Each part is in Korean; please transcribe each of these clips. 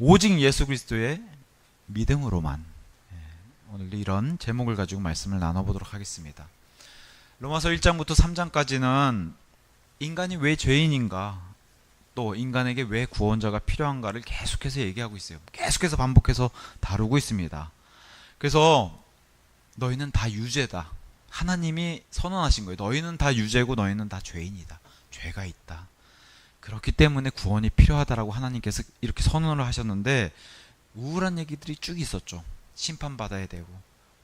오직 예수 그리스도의 믿음으로만. 오늘 이런 제목을 가지고 말씀을 나눠보도록 하겠습니다. 로마서 1장부터 3장까지는 인간이 왜 죄인인가, 또 인간에게 왜 구원자가 필요한가를 계속해서 얘기하고 있어요. 계속해서 반복해서 다루고 있습니다. 그래서 너희는 다 유죄다. 하나님이 선언하신 거예요. 너희는 다 유죄고 너희는 다 죄인이다. 죄가 있다. 그렇기 때문에 구원이 필요하다라고 하나님께서 이렇게 선언을 하셨는데, 우울한 얘기들이 쭉 있었죠. 심판받아야 되고,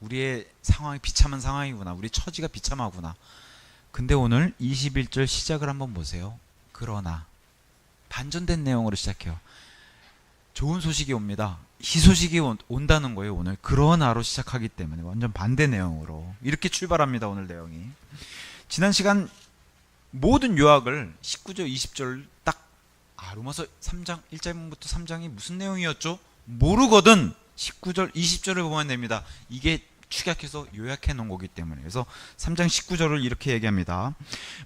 우리의 상황이 비참한 상황이구나, 우리 처지가 비참하구나. 근데 오늘 21절 시작을 한번 보세요. 그러나, 반전된 내용으로 시작해요. 좋은 소식이 옵니다. 희소식이 온다는 거예요. 오늘 그러나로 시작하기 때문에 완전 반대 내용으로 이렇게 출발합니다. 오늘 내용이. 지난 시간 모든 요약을 19절 20절 딱, 로마서 3장 1장부터 3장이 무슨 내용이었죠? 모르거든 19절 20절을 보면 됩니다. 이게 축약해서 요약해 놓은 거기 때문에. 그래서 3장 19절을 이렇게 얘기합니다.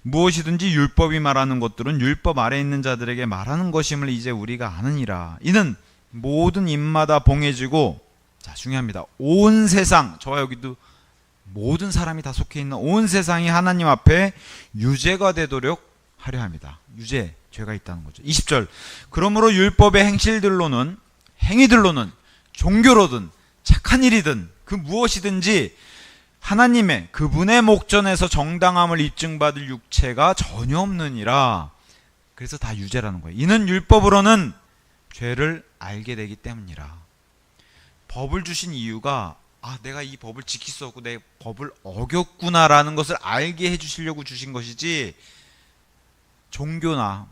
무엇이든지 율법이 말하는 것들은 율법 아래 있는 자들에게 말하는 것임을 이제 우리가 아느니라. 이는 모든 입마다 봉해지고, 자, 중요합니다. 온 세상, 저와 여기도 모든 사람이 다 속해 있는 온 세상이 하나님 앞에 유죄가 되도록 하려 합니다. 유죄, 죄가 있다는 거죠. 20절. 그러므로 율법의 행실들로는, 행위들로는, 종교로든 착한 일이든 그 무엇이든지 하나님의 그분의 목전에서 정당함을 입증받을 육체가 전혀 없느니라. 그래서 다 유죄라는 거예요. 이는 율법으로는 죄를 알게 되기 때문이라. 법을 주신 이유가, 내가 이 법을 지킬 수 없고 내 법을 어겼구나라는 것을 알게 해주시려고 주신 것이지, 종교나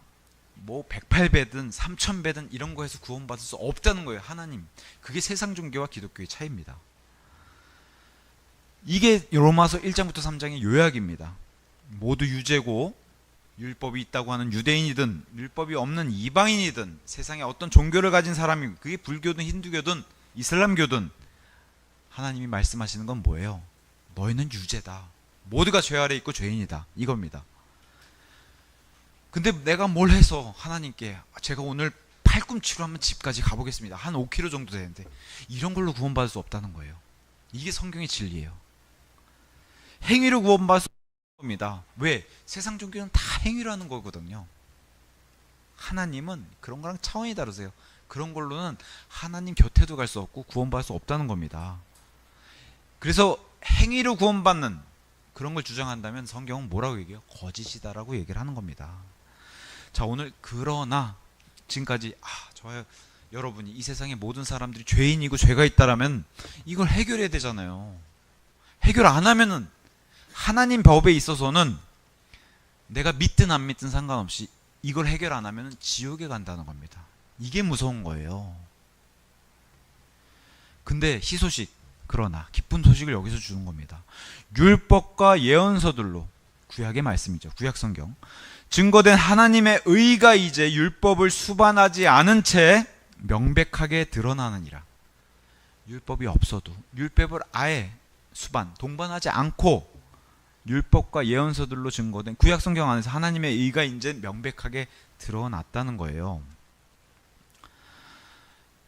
뭐 108배든 3000배든 이런 거에서 구원받을 수 없다는 거예요. 하나님. 그게 세상 종교와 기독교의 차이입니다. 이게 로마서 1장부터 3장의 요약입니다. 모두 유죄고, 율법이 있다고 하는 유대인이든 율법이 없는 이방인이든 세상에 어떤 종교를 가진 사람이, 그게 불교든 힌두교든 이슬람교든, 하나님이 말씀하시는 건 뭐예요? 너희는 유죄다. 모두가 죄 아래 있고 죄인이다. 이겁니다. 근데 내가 뭘 해서 하나님께, 제가 오늘 팔꿈치로 한번 집까지 가보겠습니다. 한 5km 정도 되는데, 이런 걸로 구원받을 수 없다는 거예요. 이게 성경의 진리예요. 행위로 구원받을 수 없는 겁니다. 왜? 세상 종교는 다 행위로 하는 거거든요. 하나님은 그런 거랑 차원이 다르세요. 그런 걸로는 하나님 곁에도 갈 수 없고 구원받을 수 없다는 겁니다. 그래서 행위로 구원받는 그런 걸 주장한다면 성경은 뭐라고 얘기해요? 거짓이다라고 얘기를 하는 겁니다. 자, 오늘 그러나 지금까지 저와 여러분이 이 세상의 모든 사람들이 죄인이고 죄가 있다라면 이걸 해결해야 되잖아요. 해결 안 하면은, 하나님 법에 있어서는 내가 믿든 안 믿든 상관없이 이걸 해결 안 하면은 지옥에 간다는 겁니다. 이게 무서운 거예요. 근데 희소식, 그러나 기쁜 소식을 여기서 주는 겁니다. 율법과 예언서들로, 구약의 말씀이죠. 구약 성경. 증거된 하나님의 의가 이제 율법을 수반하지 않은 채 명백하게 드러나느니라. 율법이 없어도, 율법을 아예 동반하지 않고 율법과 예언서들로 증거된 구약 성경 안에서 하나님의 의가 이제 명백하게 드러났다는 거예요.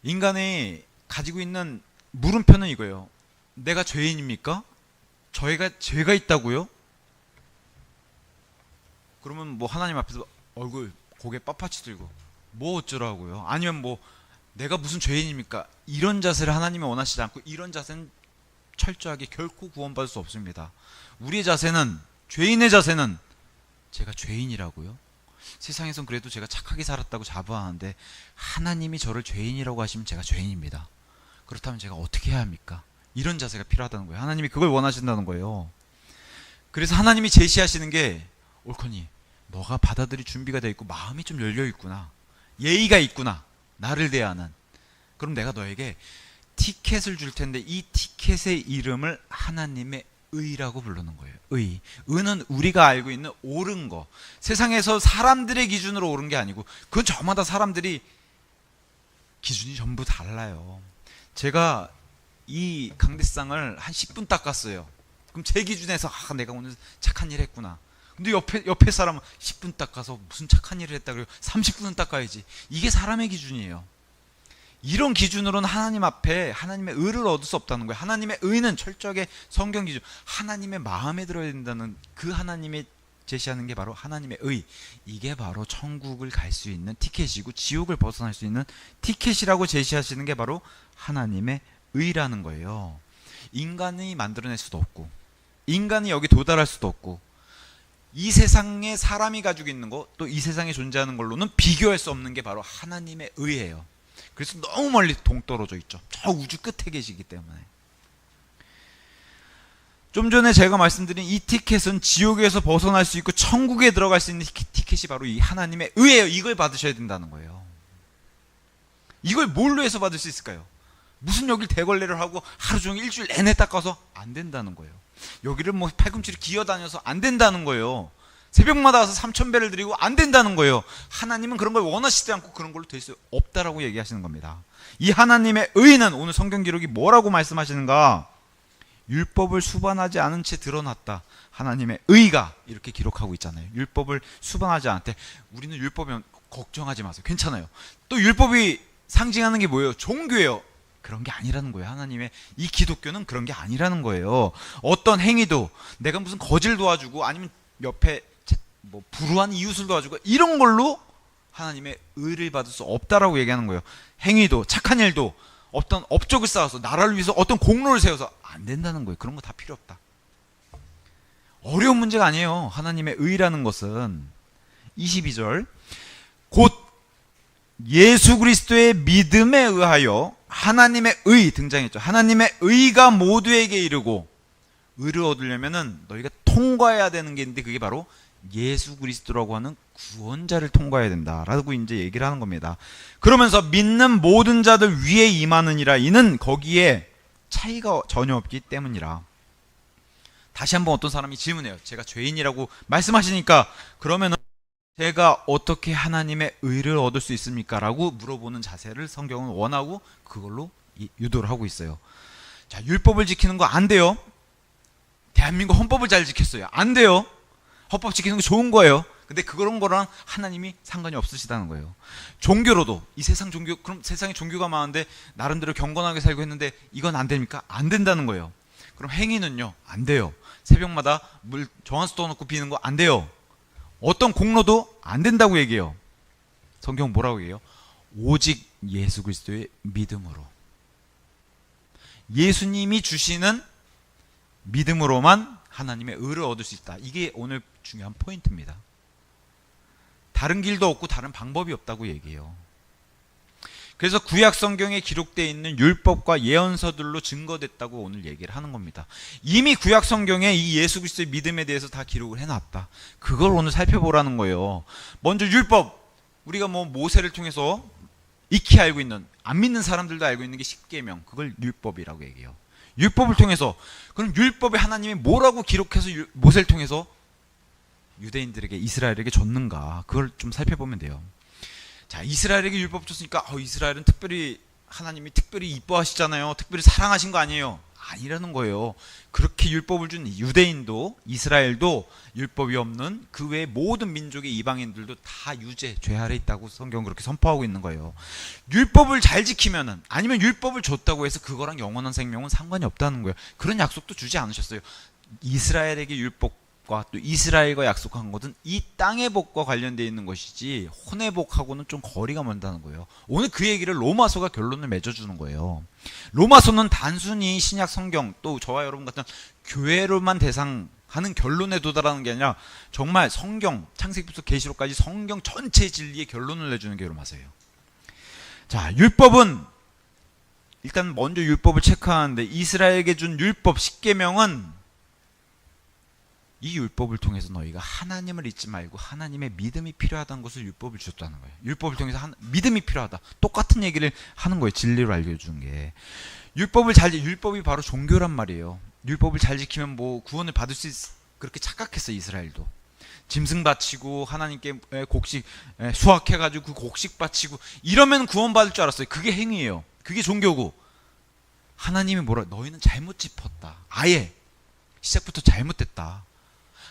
인간이 가지고 있는 물음표는 이거예요. 내가 죄인입니까? 저희가 죄가 있다고요? 그러면 뭐 하나님 앞에서 얼굴 고개 빳빳이 들고 뭐 어쩌라고요? 아니면 뭐 내가 무슨 죄인입니까? 이런 자세를 하나님이 원하시지 않고, 이런 자세는 철저하게 결코 구원받을 수 없습니다. 우리의 자세는, 죄인의 자세는, 제가 죄인이라고요? 세상에선 그래도 제가 착하게 살았다고 자부하는데 하나님이 저를 죄인이라고 하시면 제가 죄인입니다. 그렇다면 제가 어떻게 해야 합니까? 이런 자세가 필요하다는 거예요. 하나님이 그걸 원하신다는 거예요. 그래서 하나님이 제시하시는 게, 옳거니 너가 받아들일 준비가 되어 있고 마음이 좀 열려 있구나, 예의가 있구나, 나를 대하는, 그럼 내가 너에게 티켓을 줄 텐데 이 티켓의 이름을 하나님의 의라고 부르는 거예요. 의는 우리가 알고 있는 옳은 거, 세상에서 사람들의 기준으로 옳은 게 아니고, 그건 저마다 사람들이 기준이 전부 달라요. 제가 이 강대상을 한 10분 닦았어요. 그럼 제 기준에서 내가 오늘 착한 일 했구나. 근데 옆에 사람은 10분 닦아서 무슨 착한 일을 했다 그래요? 30분은 닦아야지. 이게 사람의 기준이에요. 이런 기준으로는 하나님 앞에 하나님의 의를 얻을 수 없다는 거예요. 하나님의 의는 철저하게 성경 기준, 하나님의 마음에 들어야 된다는, 그 하나님의 제시하는 게 바로 하나님의 의. 이게 바로 천국을 갈 수 있는 티켓이고 지옥을 벗어날 수 있는 티켓이라고 제시하시는 게 바로 하나님의 의라는 거예요. 인간이 만들어낼 수도 없고, 인간이 여기 도달할 수도 없고, 이 세상에 사람이 가지고 있는 거, 또 이 세상에 존재하는 걸로는 비교할 수 없는 게 바로 하나님의 의예요. 그래서 너무 멀리 동떨어져 있죠. 저 우주 끝에 계시기 때문에. 좀 전에 제가 말씀드린 이 티켓은 지옥에서 벗어날 수 있고 천국에 들어갈 수 있는 티켓이 바로 이 하나님의 의예요. 이걸 받으셔야 된다는 거예요. 이걸 뭘로 해서 받을 수 있을까요? 무슨 여길 대걸레를 하고 하루 종일 일주일 내내 닦아서 안 된다는 거예요. 여기를 뭐 팔꿈치를 기어다녀서 안 된다는 거예요. 새벽마다 와서 3,000배를 드리고 안 된다는 거예요. 하나님은 그런 걸 원하시지 않고 그런 걸로 될 수 없다라고 얘기하시는 겁니다. 이 하나님의 의는 오늘 성경 기록이 뭐라고 말씀하시는가? 율법을 수반하지 않은 채 드러났다. 하나님의 의가 이렇게 기록하고 있잖아요. 율법을 수반하지 않대. 우리는 율법이면 걱정하지 마세요. 괜찮아요. 또 율법이 상징하는 게 뭐예요? 종교예요. 그런 게 아니라는 거예요. 하나님의 이 기독교는 그런 게 아니라는 거예요. 어떤 행위도 내가 무슨 거지를 도와주고 아니면 옆에 뭐 불우한 이웃을 도와주고 이런 걸로 하나님의 의를 받을 수 없다라고 얘기하는 거예요. 행위도 착한 일도 어떤 업적을 쌓아서 나라를 위해서 어떤 공로를 세워서 안 된다는 거예요. 그런 거 다 필요 없다. 어려운 문제가 아니에요. 하나님의 의라는 것은 22절 곧 예수 그리스도의 믿음에 의하여 하나님의 의 등장했죠. 하나님의 의가 모두에게 이르고, 의를 얻으려면은 너희가 통과해야 되는 게 있는데 그게 바로 예수 그리스도라고 하는 구원자를 통과해야 된다라고 이제 얘기를 하는 겁니다. 그러면서 믿는 모든 자들 위에 임하느니라. 이는 거기에 차이가 전혀 없기 때문이라. 다시 한번 어떤 사람이 질문해요. 제가 죄인이라고 말씀하시니까 그러면은 제가 어떻게 하나님의 의를 얻을 수 있습니까? 라고 물어보는 자세를 성경은 원하고 그걸로 유도를 하고 있어요. 자, 율법을 지키는 거 안 돼요. 대한민국 헌법을 잘 지켰어요. 안 돼요. 헌법 지키는 거 좋은 거예요. 근데 그런 거랑 하나님이 상관이 없으시다는 거예요. 종교로도 이 세상 종교, 그럼 세상에 종교가 많은데 나름대로 경건하게 살고 했는데 이건 안 됩니까? 안 된다는 거예요. 그럼 행위는요? 안 돼요. 새벽마다 물 정한수 떠놓고 비는 거 안 돼요. 어떤 공로도 안 된다고 얘기해요. 성경 뭐라고 얘기해요? 오직 예수 그리스도의 믿음으로, 예수님이 주시는 믿음으로만 하나님의 의를 얻을 수 있다. 이게 오늘 중요한 포인트입니다. 다른 길도 없고 다른 방법이 없다고 얘기해요. 그래서 구약 성경에 기록되어 있는 율법과 예언서들로 증거됐다고 오늘 얘기를 하는 겁니다. 이미 구약 성경에 이 예수 그리스도의 믿음에 대해서 다 기록을 해놨다. 그걸 오늘 살펴보라는 거예요. 먼저 율법, 우리가 뭐 모세를 통해서 익히 알고 있는, 안 믿는 사람들도 알고 있는 게 십계명, 그걸 율법이라고 얘기해요. 율법을 통해서, 그럼 율법에 하나님이 뭐라고 기록해서 모세를 통해서 유대인들에게, 이스라엘에게 줬는가, 그걸 좀 살펴보면 돼요. 자, 이스라엘에게 율법 줬으니까 이스라엘은 특별히 하나님이 특별히 이뻐하시잖아요. 특별히 사랑하신 거 아니에요. 아니라는 거예요. 그렇게 율법을 준 유대인도, 이스라엘도 율법이 없는 그 외의 모든 민족의 이방인들도 다 유죄, 죄 아래 있다고 성경은 그렇게 선포하고 있는 거예요. 율법을 잘 지키면은, 아니면 율법을 줬다고 해서 그거랑 영원한 생명은 상관이 없다는 거예요. 그런 약속도 주지 않으셨어요. 이스라엘에게 율법과 또 이스라엘과 약속한 것은 이 땅의 복과 관련되어 있는 것이지 혼의 복하고는 좀 거리가 멀다는 거예요. 오늘 그 얘기를 로마서가 결론을 맺어주는 거예요. 로마서는 단순히 신약 성경, 또 저와 여러분 같은 교회로만 대상하는 결론에 도달하는 게 아니라 정말 성경, 창세기부터 계시록까지 성경 전체 진리의 결론을 내주는 게 로마서예요. 자, 율법은 일단 먼저 율법을 체크하는데, 이스라엘에게 준 율법 십계명은 이 율법을 통해서 너희가 하나님을 잊지 말고 하나님의 믿음이 필요하다는 것을 율법을 주셨다는 거예요. 율법을 통해서 믿음이 필요하다. 똑같은 얘기를 하는 거예요. 진리로 알려준 게. 율법이 바로 종교란 말이에요. 율법을 잘 지키면 뭐 구원을 받을 수 그렇게 착각했어요. 이스라엘도. 짐승 바치고 하나님께 곡식 수확해가지고 그 곡식 바치고 이러면 구원받을 줄 알았어요. 그게 행위예요. 그게 종교고, 하나님이 너희는 잘못 짚었다. 아예 시작부터 잘못됐다.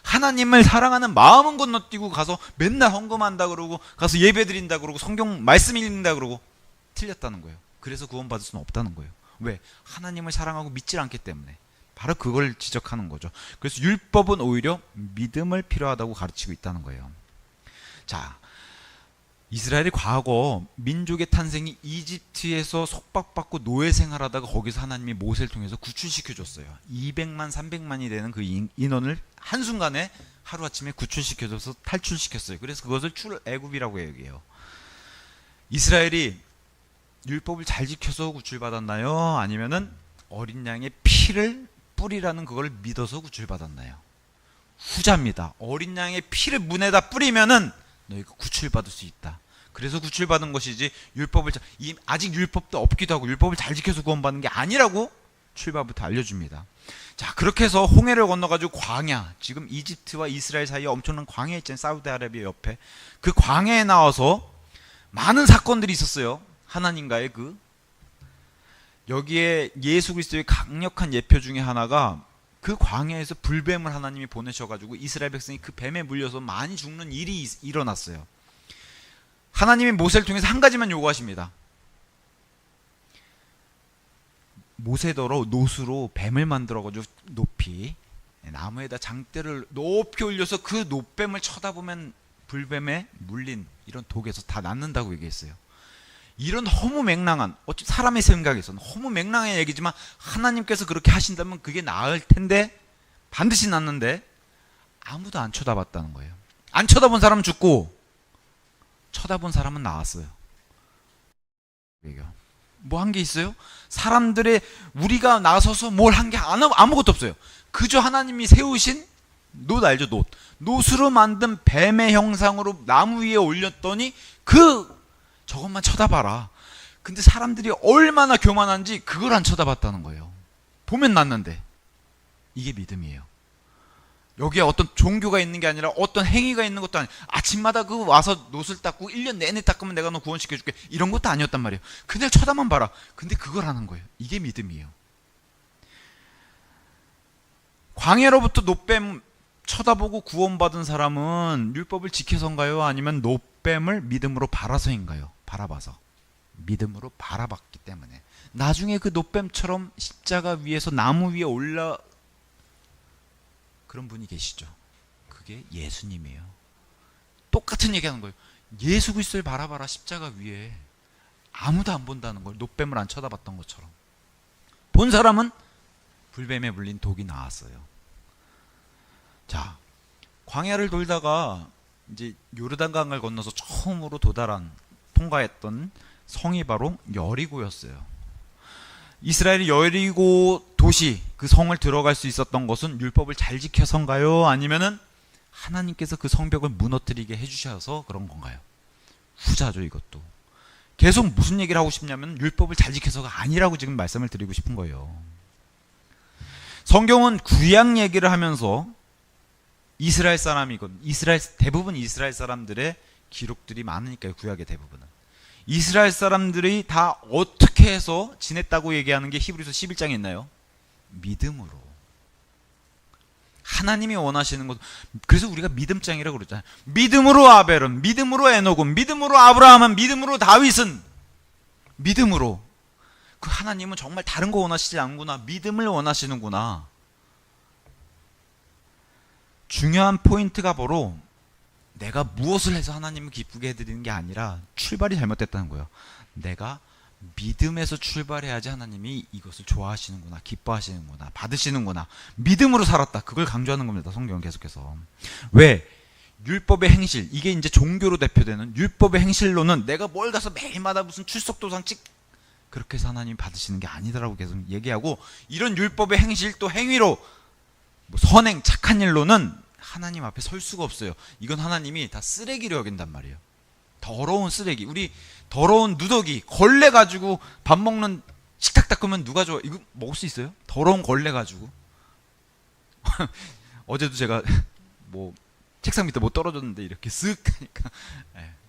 하나님을 사랑하는 마음은 건너뛰고 가서 맨날 헌금한다 그러고 가서 예배 드린다 그러고 성경 말씀 읽는다 그러고 틀렸다는 거예요. 그래서 구원받을 수는 없다는 거예요. 왜? 하나님을 사랑하고 믿질 않기 때문에. 바로 그걸 지적하는 거죠. 그래서 율법은 오히려 믿음을 필요하다고 가르치고 있다는 거예요. 자, 이스라엘이 과거 민족의 탄생이 이집트에서 속박받고 노예 생활하다가 거기서 하나님이 모세를 통해서 구출시켜줬어요. 200만 300만이 되는 그 인원을 한순간에 하루아침에 구출시켜줘서 탈출시켰어요. 그래서 그것을 출애굽이라고 얘기해요. 이스라엘이 율법을 잘 지켜서 구출받았나요? 아니면은 어린 양의 피를 뿌리라는 그걸 믿어서 구출받았나요? 후자입니다. 어린 양의 피를 문에다 뿌리면은 너희가 구출받을 수 있다. 그래서 구출받은 것이지 아직 율법도 없기도 하고 율법을 잘 지켜서 구원받는 게 아니라고 출발부터 알려줍니다. 자, 그렇게 해서 홍해를 건너가지고 광야, 지금 이집트와 이스라엘 사이에 엄청난 광야 있잖아요. 사우디아라비아 옆에. 그 광야에 나와서 많은 사건들이 있었어요. 하나님과의 여기에 예수 그리스도의 강력한 예표 중에 하나가 그 광야에서 불뱀을 하나님이 보내셔가지고 이스라엘 백성이 그 뱀에 물려서 많이 죽는 일이 일어났어요. 하나님이 모세를 통해서 한 가지만 요구하십니다. 모세더러 노수로 뱀을 만들어가지고 높이 나무에다 장대를 높이 올려서 그 노뱀을 쳐다보면 불뱀에 물린 이런 독에서 다 낫는다고 얘기했어요. 이런 허무맹랑한, 사람의 생각에서는 허무맹랑한 얘기지만 하나님께서 그렇게 하신다면 그게 나을 텐데 반드시 낫는데 아무도 안 쳐다봤다는 거예요. 안 쳐다본 사람은 죽고 쳐다본 사람은 나았어요. 뭐 한 게 있어요? 사람들의 우리가 나서서 뭘 한 게 아무것도 없어요. 그저 하나님이 세우신 놋 알죠? 놋으로 만든 뱀의 형상으로 나무 위에 올렸더니 저것만 쳐다봐라. 근데 사람들이 얼마나 교만한지 그걸 안 쳐다봤다는 거예요. 보면 낫는데. 이게 믿음이에요. 여기에 어떤 종교가 있는 게 아니라 어떤 행위가 있는 것도 아니에요. 아침마다 와서 놋을 닦고 1년 내내 닦으면 내가 너 구원시켜줄게. 이런 것도 아니었단 말이에요. 그냥 쳐다만 봐라. 근데 그걸 하는 거예요. 이게 믿음이에요. 광야로부터 놋뱀 쳐다보고 구원받은 사람은 율법을 지켜서인가요? 아니면 놋뱀을 믿음으로 바라서인가요? 바라봐서. 믿음으로 바라봤기 때문에. 나중에 그 놋뱀처럼 십자가 위에서 나무 위에 그런 분이 계시죠. 그게 예수님이에요. 똑같은 얘기하는 거예요. 예수 그리스도를 바라봐라. 십자가 위에. 아무도 안 본다는 걸. 놋뱀을 안 쳐다봤던 것처럼. 본 사람은 불뱀에 물린 독이 나왔어요. 자, 광야를 돌다가 이제 요르단강을 건너서 처음으로 통과했던 성이 바로 여리고였어요. 이스라엘이 여리고 도시, 그 성을 들어갈 수 있었던 것은 율법을 잘 지켜서인가요? 아니면은 하나님께서 그 성벽을 무너뜨리게 해주셔서 그런 건가요? 후자죠, 이것도. 계속 무슨 얘기를 하고 싶냐면 율법을 잘 지켜서가 아니라고 지금 말씀을 드리고 싶은 거예요. 성경은 구약 얘기를 하면서 이스라엘 사람이건 대부분 이스라엘 사람들의 기록들이 많으니까요. 구약의 대부분은 이스라엘 사람들이 다 어떻게 해서 지냈다고 얘기하는 게 히브리서 11장에 있나요? 믿음으로. 하나님이 원하시는 것. 그래서 우리가 믿음장이라고 그러잖아요. 믿음으로 아벨은, 믿음으로 에녹은, 믿음으로 아브라함은, 믿음으로 다윗은, 믿음으로. 그 하나님은 정말 다른 거 원하시지 않구나. 믿음을 원하시는구나. 중요한 포인트가 바로 내가 무엇을 해서 하나님을 기쁘게 해드리는 게 아니라 출발이 잘못됐다는 거예요. 내가 믿음에서 출발해야지 하나님이 이것을 좋아하시는구나, 기뻐하시는구나, 받으시는구나. 믿음으로 살았다. 그걸 강조하는 겁니다. 성경은 계속해서. 왜? 율법의 행실, 이게 이제 종교로 대표되는 율법의 행실로는 내가 뭘 가서 매일마다 무슨 출석도상 그렇게 해서 하나님이 받으시는 게 아니다라고 계속 얘기하고, 이런 율법의 행실 또 행위로 선행, 착한 일로는 하나님 앞에 설 수가 없어요. 이건 하나님이 다 쓰레기로 여긴단 말이에요. 더러운 쓰레기. 우리 더러운 누더기, 걸레 가지고 밥 먹는 식탁 닦으면 누가 좋아? 이거 먹을 수 있어요? 더러운 걸레 가지고. 어제도 제가 책상 밑에 떨어졌는데 이렇게 쓱 하니까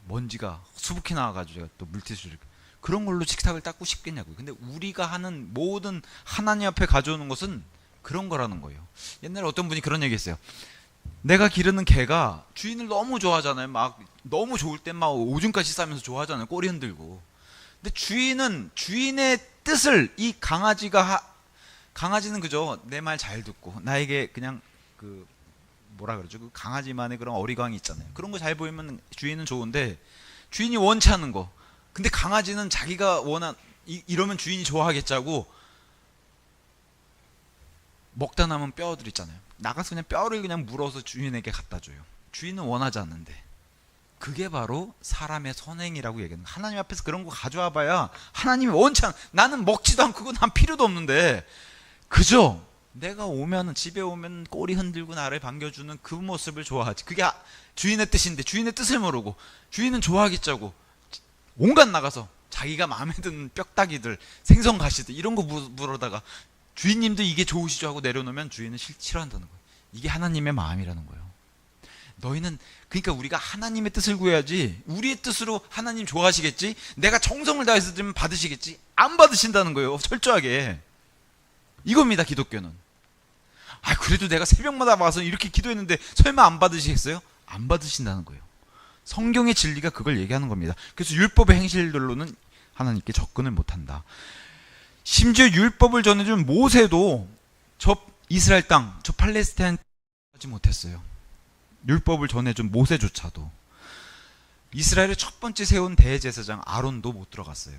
먼지가 수북히 나와가지고 제가 또 물티슈를, 그런 걸로 식탁을 닦고 싶겠냐고요. 근데 우리가 하는 모든 하나님 앞에 가져오는 것은 그런 거라는 거예요. 옛날에 어떤 분이 그런 얘기 했어요. 내가 기르는 개가 주인을 너무 좋아하잖아요. 막 너무 좋을 땐 막 오줌까지 싸면서 좋아하잖아요. 꼬리 흔들고. 근데 주인의 뜻을 이 강아지는 그죠? 내 말 잘 듣고 나에게 그냥 그 뭐라 그러죠? 그 강아지만의 그런 어리광이 있잖아요. 그런 거 잘 보이면 주인은 좋은데 주인이 원치 않는 거. 근데 강아지는 자기가 이러면 주인이 좋아하겠자고 먹다 남은 뼈들 있잖아요. 나가서 그냥 뼈를 그냥 물어서 주인에게 갖다 줘요. 주인은 원하지 않는데. 그게 바로 사람의 선행이라고 얘기하는 거예요. 하나님 앞에서 그런 거 가져와 봐야 하나님이 원치 않 나는 먹지도 않고 그건 난 필요도 없는데 그죠? 내가 집에 오면 꼬리 흔들고 나를 반겨주는 그 모습을 좋아하지. 그게 주인의 뜻인데 주인의 뜻을 모르고 주인은 좋아하겠자고 온갖 나가서 자기가 마음에 드는 뼈다귀들 생선 가시들 이런 거 물어다가 주인님도 이게 좋으시죠 하고 내려놓으면 주인은 싫어한다는 거예요. 이게 하나님의 마음이라는 거예요. 너희는 그러니까 우리가 하나님의 뜻을 구해야지 우리의 뜻으로 하나님 좋아하시겠지? 내가 정성을 다해서 드리면 받으시겠지? 안 받으신다는 거예요. 철저하게. 이겁니다. 기독교는. 그래도 내가 새벽마다 와서 이렇게 기도했는데 설마 안 받으시겠어요? 안 받으신다는 거예요. 성경의 진리가 그걸 얘기하는 겁니다. 그래서 율법의 행실들로는 하나님께 접근을 못한다. 심지어 율법을 전해준 모세도 저 이스라엘 땅, 저 팔레스타인 하지 못했어요. 율법을 전해준 모세조차도. 이스라엘의 첫 번째 세운 대제사장 아론도 못 들어갔어요.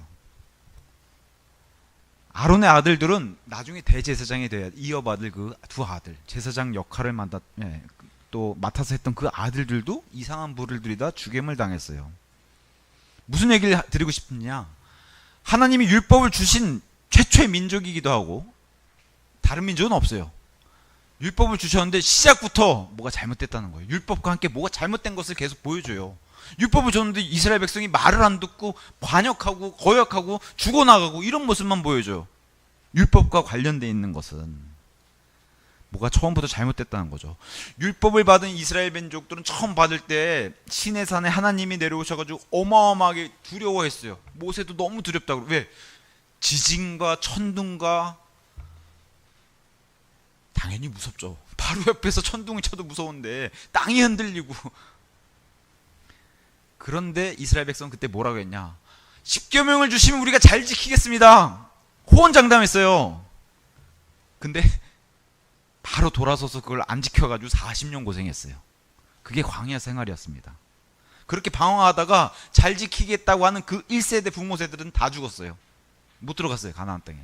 아론의 아들들은 나중에 대제사장이 돼야 이어받을 그 두 아들, 제사장 역할을 또 맡아서 했던 그 아들들도 이상한 불을 들이다 죽임을 당했어요. 무슨 얘기를 드리고 싶냐? 하나님이 율법을 주신 최초의 민족이기도 하고 다른 민족은 없어요. 율법을 주셨는데 시작부터 뭐가 잘못됐다는 거예요. 율법과 함께 뭐가 잘못된 것을 계속 보여줘요. 율법을 줬는데 이스라엘 백성이 말을 안 듣고 반역하고 거역하고 죽어나가고 이런 모습만 보여줘요. 율법과 관련돼 있는 것은 뭐가 처음부터 잘못됐다는 거죠. 율법을 받은 이스라엘 민족들은 처음 받을 때 시내산에 하나님이 내려오셔가지고 어마어마하게 두려워했어요. 모세도 너무 두렵다고. 왜? 지진과 천둥과 당연히 무섭죠. 바로 옆에서 천둥이 쳐도 무서운데 땅이 흔들리고. 그런데 이스라엘 백성은 그때 뭐라고 했냐? 10계명을 주시면 우리가 잘 지키겠습니다. 호언장담했어요. 근데 바로 돌아서서 그걸 안 지켜가지고 40년 고생했어요. 그게 광야 생활이었습니다. 그렇게 방황하다가 잘 지키겠다고 하는 그 1세대 부모세들은 다 죽었어요. 못 들어갔어요. 가나안 땅에.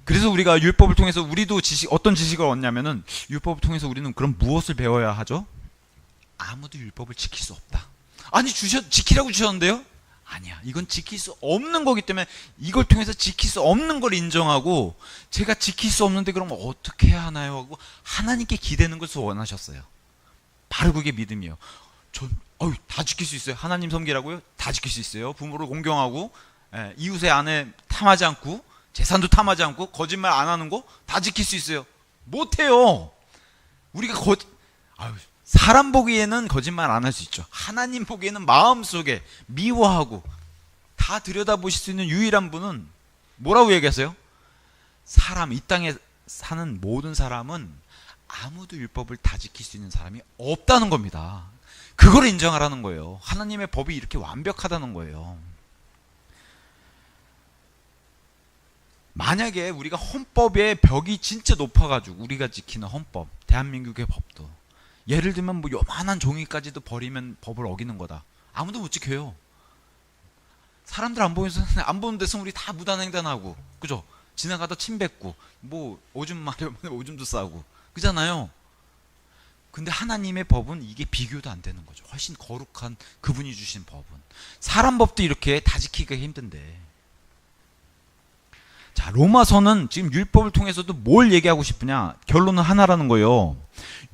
그래서 우리가 율법을 통해서 우리도 어떤 지식을 얻냐면은 율법을 통해서 우리는 그럼 무엇을 배워야 하죠? 아무도 율법을 지킬 수 없다. 아니 지키라고 주셨는데요? 아니야. 이건 지킬 수 없는 거기 때문에 이걸 통해서 지킬 수 없는 걸 인정하고 제가 지킬 수 없는데 그럼 어떻게 해야 하나요? 하고 하나님께 기대는 것을 원하셨어요. 바로 그게 믿음이에요. 다 지킬 수 있어요. 하나님 섬기라고요? 다 지킬 수 있어요. 부모를 공경하고 이웃의 아내 탐하지 않고 재산도 탐하지 않고 거짓말 안 하는 거 다 지킬 수 있어요. 못해요. 우리가 사람 보기에는 거짓말 안 할 수 있죠. 하나님 보기에는 마음속에 미워하고 다 들여다보실 수 있는 유일한 분은 뭐라고 얘기하세요? 이 땅에 사는 모든 사람은 아무도 율법을 다 지킬 수 있는 사람이 없다는 겁니다. 그걸 인정하라는 거예요. 하나님의 법이 이렇게 완벽하다는 거예요. 만약에 우리가 헌법의 벽이 진짜 높아가지고 우리가 지키는 헌법, 대한민국의 법도 예를 들면 뭐 요만한 종이까지도 버리면 법을 어기는 거다. 아무도 못 지켜요. 사람들 안 보는 데서 우리 다 무단횡단하고, 그죠? 지나가다 침 뱉고, 뭐 오줌 마려면 오줌도 싸고, 그잖아요. 근데 하나님의 법은 이게 비교도 안 되는 거죠. 훨씬 거룩한 그분이 주신 법은. 사람 법도 이렇게 다 지키기가 힘든데. 자, 로마서는 지금 율법을 통해서도 뭘 얘기하고 싶으냐? 결론은 하나라는 거예요.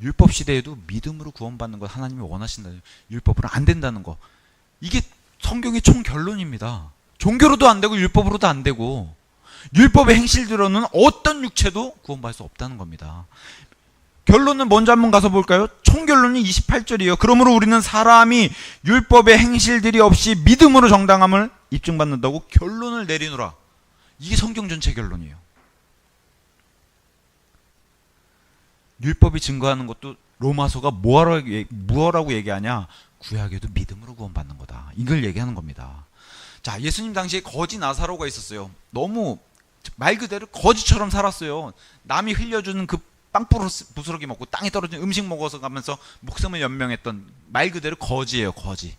율법 시대에도 믿음으로 구원받는 것 하나님이 원하신다. 율법으로 안 된다는 거. 이게 성경의 총 결론입니다. 종교로도 안 되고 율법으로도 안 되고 율법의 행실들로는 어떤 육체도 구원받을 수 없다는 겁니다. 결론은 먼저 한번 가서 볼까요? 총결론이 28절이에요. 그러므로 우리는 사람이 율법의 행실들이 없이 믿음으로 정당함을 입증받는다고 결론을 내리노라. 이게 성경 전체 결론이에요. 율법이 증거하는 것도 로마서가 뭐라고 얘기하냐? 구약에도 믿음으로 구원받는 거다. 이걸 얘기하는 겁니다. 자, 예수님 당시에 거지 나사로가 있었어요. 너무 말 그대로 거지처럼 살았어요. 남이 흘려주는 그 빵부스러기 먹고 땅에 떨어진 음식 먹어서 가면서 목숨을 연명했던 말 그대로 거지예요. 거지.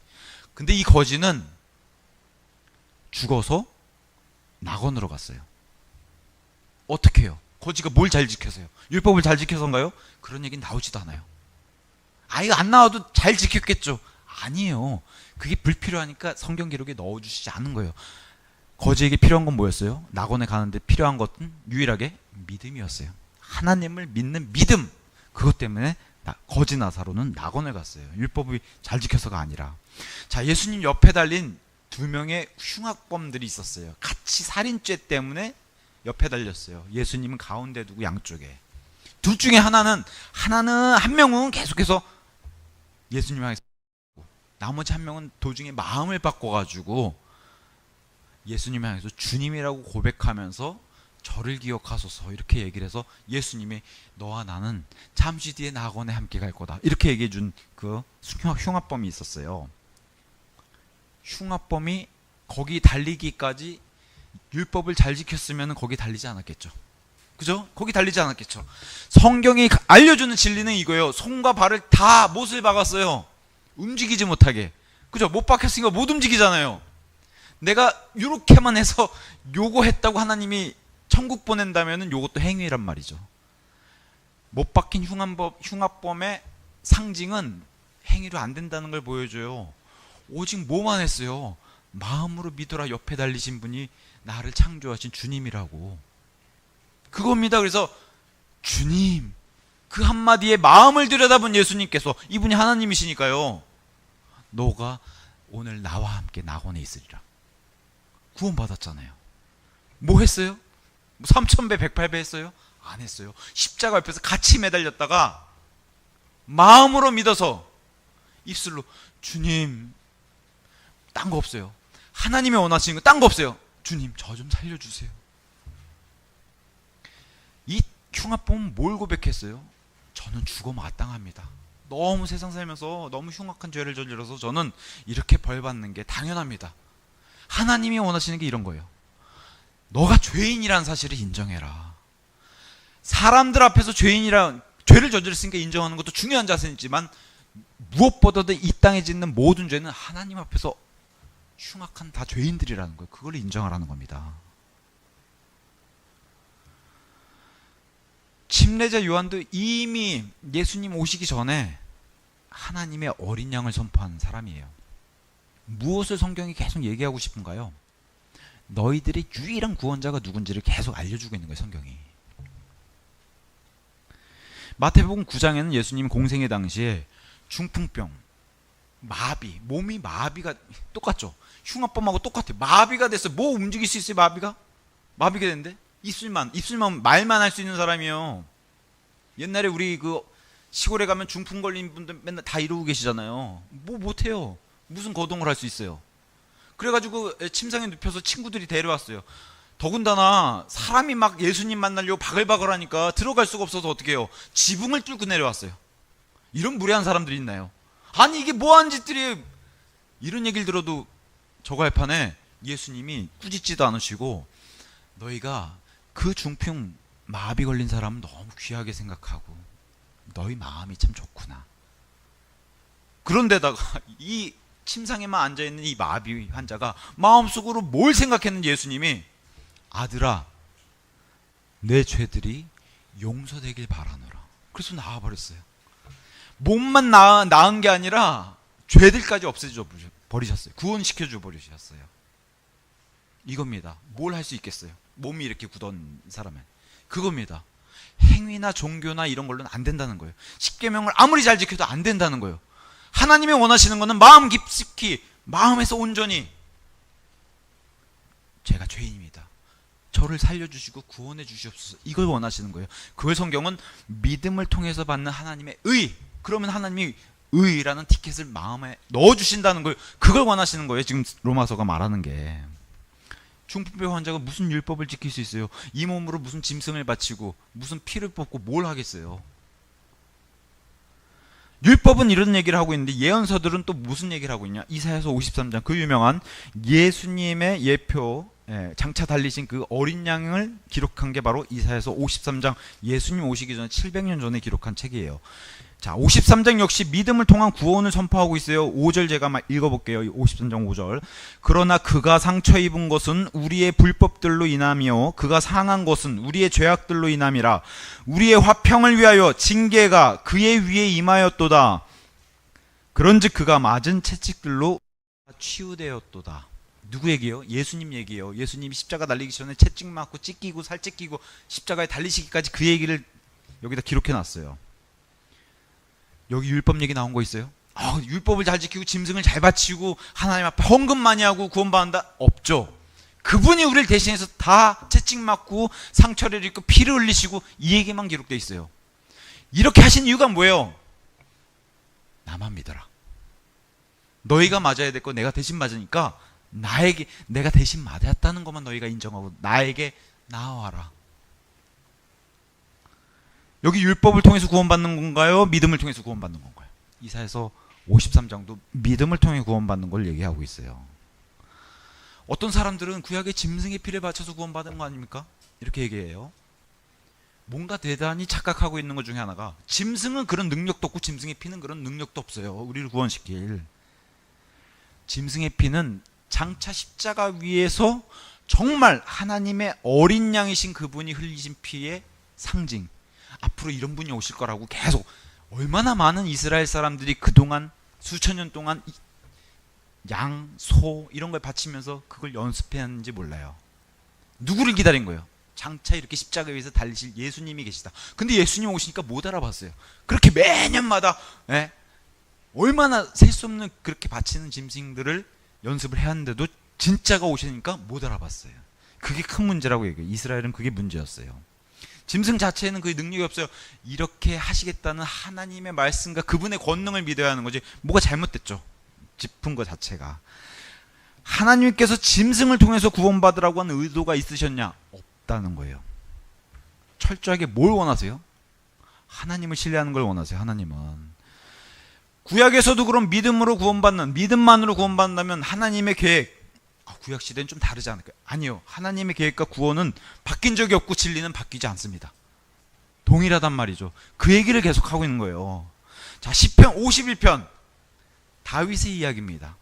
근데 이 거지는 죽어서 낙원으로 갔어요. 어떻게 해요? 거지가 뭘 잘 지켜서요? 율법을 잘 지켜서인가요? 그런 얘기는 나오지도 않아요. 아이가 안 나와도 잘 지켰겠죠. 아니에요. 그게 불필요하니까 성경 기록에 넣어주시지 않은 거예요. 거지에게 필요한 건 뭐였어요? 낙원에 가는데 필요한 것은 유일하게 믿음이었어요. 하나님을 믿는 믿음. 그것 때문에 거지 나사로는 낙원에 갔어요. 율법이 잘 지켜서가 아니라. 자, 예수님 옆에 달린 두 명의 흉악범들이 있었어요. 같이 살인죄 때문에 옆에 달렸어요. 예수님은 가운데 두고 양쪽에. 둘 중에 하나는 한 명은 계속해서 예수님 향해서, 나머지 한 명은 도중에 마음을 바꿔가지고 예수님 향해서 주님이라고 고백하면서 저를 기억하소서 이렇게 얘기를 해서 예수님이 너와 나는 잠시 뒤에 낙원에 함께 갈 거다 이렇게 얘기해 준 그 흉악범이 있었어요. 흉악범이 거기 달리기까지 율법을 잘 지켰으면 거기 달리지 않았겠죠. 그죠? 거기 달리지 않았겠죠. 성경이 알려주는 진리는 이거예요. 손과 발을 다 못을 박았어요. 움직이지 못하게. 그죠? 못 박혔으니까 못 움직이잖아요. 내가 요렇게만 해서 요거 했다고 하나님이 천국 보낸다면은 요것도 행위란 말이죠. 못 박힌 흉악범의 상징은 행위로 안 된다는 걸 보여줘요. 오직 뭐만 했어요? 마음으로 믿어라. 옆에 달리신 분이 나를 창조하신 주님이라고. 그겁니다. 그래서 주님, 그 한마디에 마음을 들여다본 예수님께서, 이분이 하나님이시니까요, 너가 오늘 나와 함께 낙원에 있으리라. 구원받았잖아요. 뭐 했어요? 3000배 108배 했어요? 안 했어요. 십자가 옆에서 같이 매달렸다가 마음으로 믿어서 입술로 주님, 딴 거 없어요. 하나님이 원하시는 거 딴 거 없어요. 주님, 저 좀 살려주세요. 이 흉악범은 뭘 고백했어요? 저는 죽어 마땅합니다. 너무 세상 살면서 너무 흉악한 죄를 저질러서 저는 이렇게 벌받는 게 당연합니다. 하나님이 원하시는 게 이런 거예요. 너가 죄인이라는 사실을 인정해라. 사람들 앞에서 죄를 저질렀으니까 인정하는 것도 중요한 자세이지만 무엇보다도 이 땅에 짓는 모든 죄는 하나님 앞에서 흉악한 다 죄인들이라는 거예요. 그걸 인정하라는 겁니다. 침례자 요한도 이미 예수님 오시기 전에 하나님의 어린 양을 선포한 사람이에요. 무엇을 성경이 계속 얘기하고 싶은가요? 너희들의 유일한 구원자가 누군지를 계속 알려주고 있는 거예요, 성경이. 마태복음 9장에는 예수님 공생의 당시에 중풍병, 마비, 몸이 마비가 똑같죠. 흉악범하고 똑같아요. 마비가 됐어요. 뭐 움직일 수 있어요, 마비가? 마비가 됐는데 입술만 말만 할 수 있는 사람이에요. 옛날에 우리 그 시골에 가면 중풍 걸린 분들 맨날 다 이러고 계시잖아요. 뭐 못해요. 무슨 거동을 할 수 있어요. 그래가지고 침상에 눕혀서 친구들이 데려왔어요. 더군다나 사람이 막 예수님 만나려고 바글바글 하니까 들어갈 수가 없어서 어떻게 해요? 지붕을 뚫고 내려왔어요. 이런 무례한 사람들이 있나요? 아니 이게 뭐하는 짓들이에요. 이런 얘기를 들어도 저갈판에 예수님이 꾸짖지도 않으시고, 너희가 그 중풍 마비 걸린 사람은 너무 귀하게 생각하고 너희 마음이 참 좋구나. 그런데다가 이 침상에만 앉아있는 이 마비 환자가 마음속으로 뭘 생각했는지 예수님이, 아들아, 내 죄들이 용서되길 바라노라. 그래서 나와버렸어요. 몸만 나은 게 아니라 죄들까지 없애줘 버리셨어요. 구원시켜줘 버리셨어요. 이겁니다. 뭘 할 수 있겠어요? 몸이 이렇게 굳은 사람은. 그겁니다. 행위나 종교나 이런 걸로는 안 된다는 거예요. 십계명을 아무리 잘 지켜도 안 된다는 거예요. 하나님이 원하시는 것은 마음 깊숙이, 마음에서 온전히 제가 죄인입니다. 저를 살려주시고 구원해 주시옵소서. 이걸 원하시는 거예요. 그걸 성경은 믿음을 통해서 받는 하나님의 의. 그러면 하나님이 의라는 티켓을 마음에 넣어주신다는 걸, 그걸 원하시는 거예요. 지금 로마서가 말하는 게. 중풍병 환자가 무슨 율법을 지킬 수 있어요? 이 몸으로 무슨 짐승을 바치고 무슨 피를 뽑고 뭘 하겠어요? 율법은 이런 얘기를 하고 있는데 예언서들은 또 무슨 얘기를 하고 있냐? 이사야서 53장 그 유명한 예수님의 예표, 장차 달리신 그 어린 양을 기록한 게 바로 이사야서 53장, 예수님 오시기 전에 700년 전에 기록한 책이에요. 자, 53장 역시 믿음을 통한 구원을 선포하고 있어요. 5절 제가 막 읽어볼게요. 53장 5절. 그러나 그가 상처 입은 것은 우리의 불법들로 인함이요 그가 상한 것은 우리의 죄악들로 인함이라. 우리의 화평을 위하여 징계가 그의 위에 임하였도다. 그런즉 그가 맞은 채찍들로 치유되었도다. 누구 얘기예요? 예수님 얘기예요. 예수님이 십자가 달리기 전에 채찍 맞고 찢기고 살 찢기고 십자가에 달리시기까지 그 얘기를 여기다 기록해 놨어요. 여기 율법 얘기 나온 거 있어요? 율법을 잘 지키고 짐승을 잘 바치고 하나님 앞에 헌금 많이 하고 구원받는다? 없죠. 그분이 우리를 대신해서 다 채찍 맞고 상처를 입고 피를 흘리시고 이 얘기만 기록되어 있어요. 이렇게 하신 이유가 뭐예요? 나만 믿어라. 너희가 맞아야 될 거 내가 대신 맞으니까 내가 대신 맞았다는 것만 너희가 인정하고 나에게 나와라. 여기 율법을 통해서 구원받는 건가요? 믿음을 통해서 구원받는 건가요? 이사야서 53장도 믿음을 통해 구원받는 걸 얘기하고 있어요. 어떤 사람들은 구약의 짐승의 피를 바쳐서 구원받은 거 아닙니까? 이렇게 얘기해요. 뭔가 대단히 착각하고 있는 것 중에 하나가 짐승은 그런 능력도 없고 짐승의 피는 그런 능력도 없어요. 우리를 구원시킬. 짐승의 피는 장차 십자가 위에서 정말 하나님의 어린 양이신 그분이 흘리신 피의 상징. 앞으로 이런 분이 오실 거라고 계속 얼마나 많은 이스라엘 사람들이 그동안 수천 년 동안 양, 소 이런 걸 바치면서 그걸 연습했는지 몰라요. 누구를 기다린 거예요? 장차 이렇게 십자가 위에서 달리실 예수님이 계시다. 근데 예수님 오시니까 못 알아봤어요. 그렇게 매년마다 얼마나 셀 수 없는 그렇게 바치는 짐승들을 연습을 해왔는데도 진짜가 오시니까 못 알아봤어요. 그게 큰 문제라고 얘기해요. 이스라엘은 그게 문제였어요. 짐승 자체에는 그 능력이 없어요. 이렇게 하시겠다는 하나님의 말씀과 그분의 권능을 믿어야 하는 거지. 뭐가 잘못됐죠? 짚은 것 자체가. 하나님께서 짐승을 통해서 구원받으라고 하는 의도가 있으셨냐? 없다는 거예요. 철저하게 뭘 원하세요? 하나님을 신뢰하는 걸 원하세요. 하나님은. 구약에서도 그럼 믿음으로 구원받는, 믿음만으로 구원받는다면 하나님의 계획, 구약 시대는 좀 다르지 않을까요? 아니요. 하나님의 계획과 구원은 바뀐 적이 없고 진리는 바뀌지 않습니다. 동일하단 말이죠. 그 얘기를 계속하고 있는 거예요. 자, 시편 51편 다윗의 이야기입니다.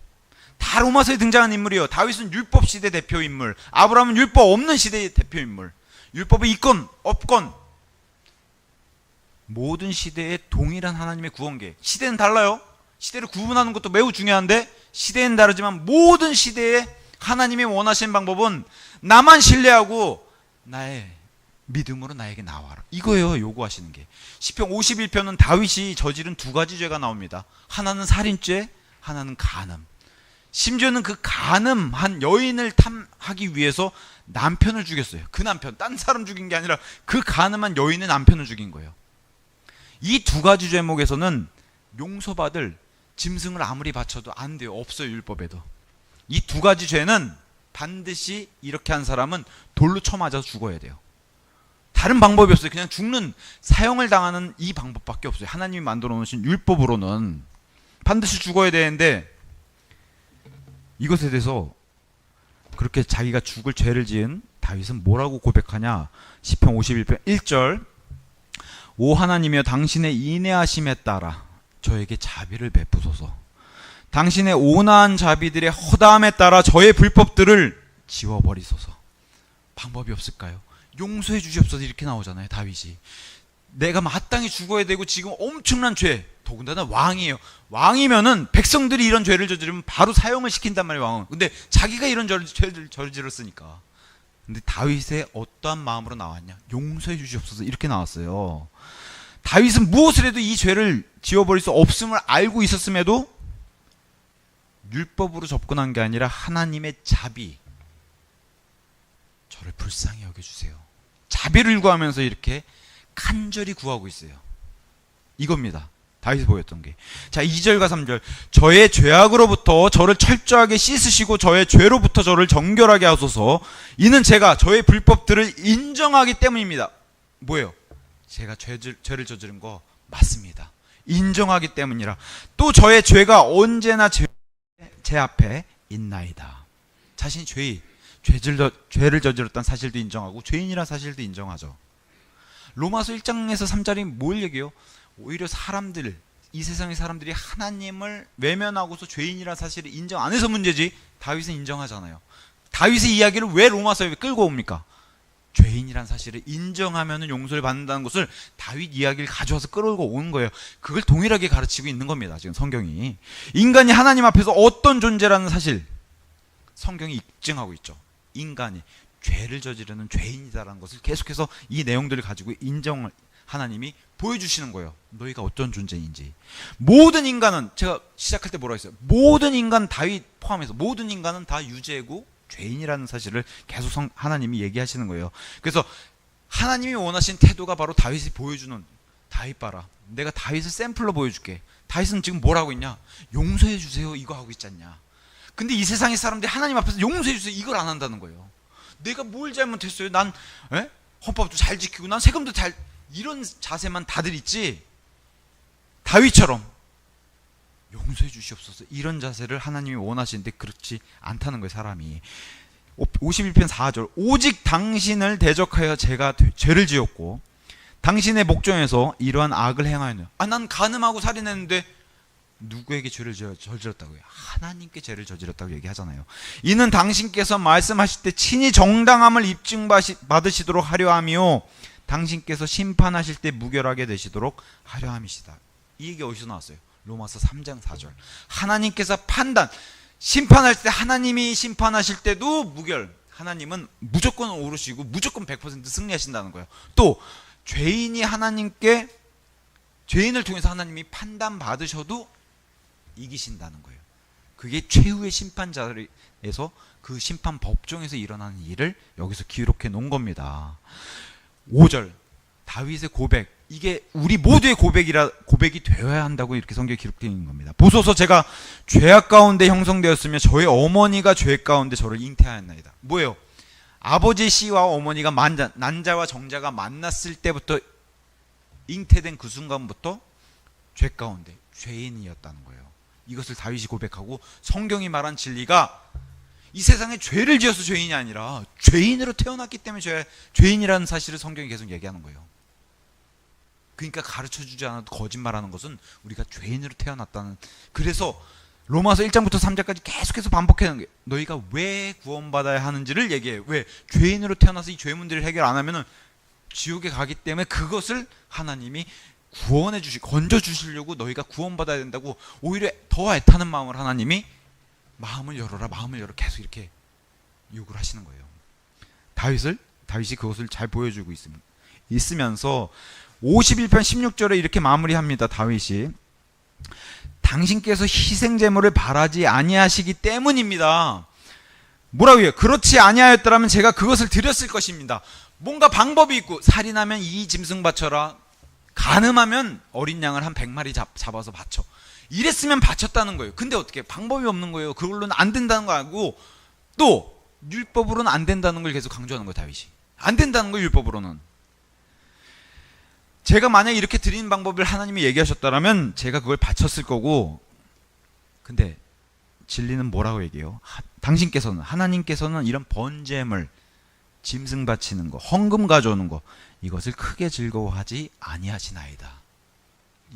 다 로마서에 등장한 인물이에요. 다윗은 율법 시대 대표 인물, 아브라함은 율법 없는 시대의 대표 인물. 율법이 있건 없건 모든 시대에 동일한 하나님의 구원 계획. 시대는 달라요. 시대를 구분하는 것도 매우 중요한데 시대는 다르지만 모든 시대에 하나님이 원하시는 방법은 나만 신뢰하고 나의 믿음으로 나에게 나와라. 이거예요. 요구하시는 게. 시편 51편은 다윗이 저지른 두 가지 죄가 나옵니다. 하나는 살인죄, 하나는 간음. 심지어는 그 간음한 여인을 탐하기 위해서 남편을 죽였어요. 그 남편, 딴 사람 죽인 게 아니라 그 간음한 여인의 남편을 죽인 거예요. 이 두 가지 죄목에서는 용서받을 짐승을 아무리 바쳐도 안 돼요. 없어요. 율법에도. 이 두 가지 죄는 반드시 이렇게 한 사람은 돌로 쳐맞아서 죽어야 돼요. 다른 방법이 없어요. 그냥 죽는, 사형을 당하는 이 방법밖에 없어요. 하나님이 만들어 놓으신 율법으로는 반드시 죽어야 되는데 이것에 대해서 그렇게 자기가 죽을 죄를 지은 다윗은 뭐라고 고백하냐? 시편 51편 1절 오 하나님이여 당신의 인애하심에 따라 저에게 자비를 베푸소서. 당신의 온화한 자비들의 허다함에 따라 저의 불법들을 지워버리소서. 방법이 없을까요? 용서해 주시옵소서. 이렇게 나오잖아요. 다윗이. 내가 마땅히 죽어야 되고 지금 엄청난 죄, 더군다나 왕이에요. 왕이면은 백성들이 이런 죄를 저지르면 바로 사형을 시킨단 말이에요. 왕은. 근데 자기가 이런 죄를 저질렀으니까. 근데 다윗의 어떠한 마음으로 나왔냐? 용서해 주시옵소서. 이렇게 나왔어요. 다윗은 무엇을 해도 이 죄를 지워버릴 수 없음을 알고 있었음에도 율법으로 접근한 게 아니라 하나님의 자비, 저를 불쌍히 여겨주세요. 자비를 구하면서 이렇게 간절히 구하고 있어요. 이겁니다. 다윗이 보였던 게. 자, 2절과 3절 저의 죄악으로부터 저를 철저하게 씻으시고 저의 죄로부터 저를 정결하게 하소서. 이는 제가 저의 불법들을 인정하기 때문입니다. 뭐예요? 제가 죄를 저지른 거 맞습니다. 인정하기 때문이라. 또 저의 죄가 언제나 제 앞에 있나이다. 자신이 죄를 저질렀다는 사실도 인정하고 죄인이라는 사실도 인정하죠. 로마서 1장에서 3절이 뭘 얘기해요? 오히려 사람들, 이 세상의 사람들이 하나님을 외면하고서 죄인이라는 사실을 인정 안 해서 문제지, 다윗은 인정하잖아요. 다윗의 이야기를 왜 로마서에 끌고 옵니까? 죄인이라는 사실을 인정하면 용서를 받는다는 것을 다윗 이야기를 가져와서 끌고 오는 거예요. 그걸 동일하게 가르치고 있는 겁니다. 지금 성경이. 인간이 하나님 앞에서 어떤 존재라는 사실, 성경이 입증하고 있죠. 인간이 죄를 저지르는 죄인이다라는 것을 계속해서 이 내용들을 가지고 인정을 하나님이 보여주시는 거예요. 너희가 어떤 존재인지. 모든 인간은, 제가 시작할 때 뭐라고 했어요? 모든 인간, 다윗 포함해서 모든 인간은 다 유죄고 죄인이라는 사실을 계속 하나님이 얘기하시는 거예요. 그래서 하나님이 원하신 태도가 바로 다윗이 보여주는, 다윗 봐라, 내가 다윗을 샘플로 보여줄게. 다윗은 지금 뭘 하고 있냐? 용서해 주세요 이거 하고 있지 않냐. 근데 이 세상의 사람들이 하나님 앞에서 용서해 주세요 이걸 안 한다는 거예요. 내가 뭘 잘못했어요? 난 헌법도 잘 지키고 난 세금도 잘, 이런 자세만 다들 있지, 다윗처럼 용서해 주시옵소서 이런 자세를 하나님이 원하시는데 그렇지 않다는 거예요. 사람이. 51편 4절 오직 당신을 대적하여 제가 죄를 지었고 당신의 목전에서 이러한 악을 행하였노. 난 간음하고 살인했는데 누구에게 죄를 저질렀다고요? 하나님께 죄를 저질렀다고 얘기하잖아요. 이는 당신께서 말씀하실 때 친히 정당함을 입증받으시도록 하려 하며 당신께서 심판하실 때 무결하게 되시도록 하려 함이시다. 이 얘기 어디서 나왔어요? 로마서 3장 4절. 하나님께서 심판할 때, 하나님이 심판하실 때도 무결, 하나님은 무조건 오르시고 무조건 100% 승리하신다는 거예요. 또 죄인이 죄인을 통해서 하나님이 판단 받으셔도 이기신다는 거예요. 그게 최후의 심판 자리에서, 그 심판 법정에서 일어나는 일을 여기서 기록해 놓은 겁니다. 5절 다윗의 고백, 이게 우리 모두의 고백이 되어야 한다고 이렇게 성경에 기록되어 있는 겁니다. 보소서 제가 죄악 가운데 형성되었으며 저의 어머니가 죄 가운데 저를 잉태하였나이다. 뭐예요? 아버지 씨와 어머니가 난자와 정자가 만났을 때부터, 잉태된 그 순간부터 죄 가운데 죄인이었다는 거예요. 이것을 다윗이 고백하고, 성경이 말한 진리가 이 세상에 죄를 지어서 죄인이 아니라 죄인으로 태어났기 때문에 죄인이라는 사실을 성경이 계속 얘기하는 거예요. 그러니까 가르쳐주지 않아도 거짓말하는 것은 우리가 죄인으로 태어났다는. 그래서 로마서 1장부터 3장까지 계속해서 반복하는 게, 너희가 왜 구원받아야 하는지를 얘기해요. 왜? 죄인으로 태어나서 이 죄문들을 해결 안 하면은 지옥에 가기 때문에 그것을 하나님이 구원해 건져 주시려고 너희가 구원받아야 된다고, 오히려 더 애타는 마음을 하나님이 마음을 열어라 계속 이렇게 요구를 하시는 거예요. 다윗이 그것을 잘 보여주고 있으면서 51편 16절에 이렇게 마무리합니다. 다윗이 당신께서 희생 제물을 바라지 아니하시기 때문입니다. 뭐라고 해요? 그렇지 아니하였더라면 제가 그것을 드렸을 것입니다. 뭔가 방법이 있고, 살인하면 이 짐승 바쳐라, 간음하면 어린 양을 한 100마리 잡아서 바쳐, 이랬으면 바쳤다는 거예요. 근데 어떻게, 방법이 없는 거예요. 그걸로는 안 된다는 거 알고, 또 율법으로는 안 된다는 걸 계속 강조하는 거예요. 다윗이 안 된다는 거예요. 율법으로는. 제가 만약에 이렇게 드리는 방법을 하나님이 얘기하셨다면 제가 그걸 바쳤을 거고, 근데 진리는 뭐라고 얘기해요? 하나님께서는 이런 번제물, 짐승 바치는 거, 헌금 가져오는 거, 이것을 크게 즐거워하지 아니하시나이다.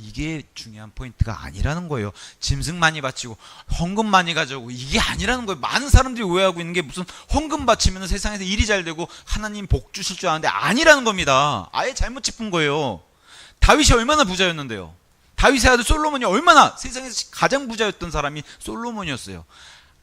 이게 중요한 포인트가 아니라는 거예요. 짐승 많이 바치고 헌금 많이 가져오고 이게 아니라는 거예요. 많은 사람들이 오해하고 있는 게, 무슨 헌금 바치면 세상에서 일이 잘 되고 하나님 복 주실 줄 아는데 아니라는 겁니다. 아예 잘못 짚은 거예요. 다윗이 얼마나 부자였는데요. 다윗의 아들 솔로몬이 얼마나, 세상에서 가장 부자였던 사람이 솔로몬이었어요.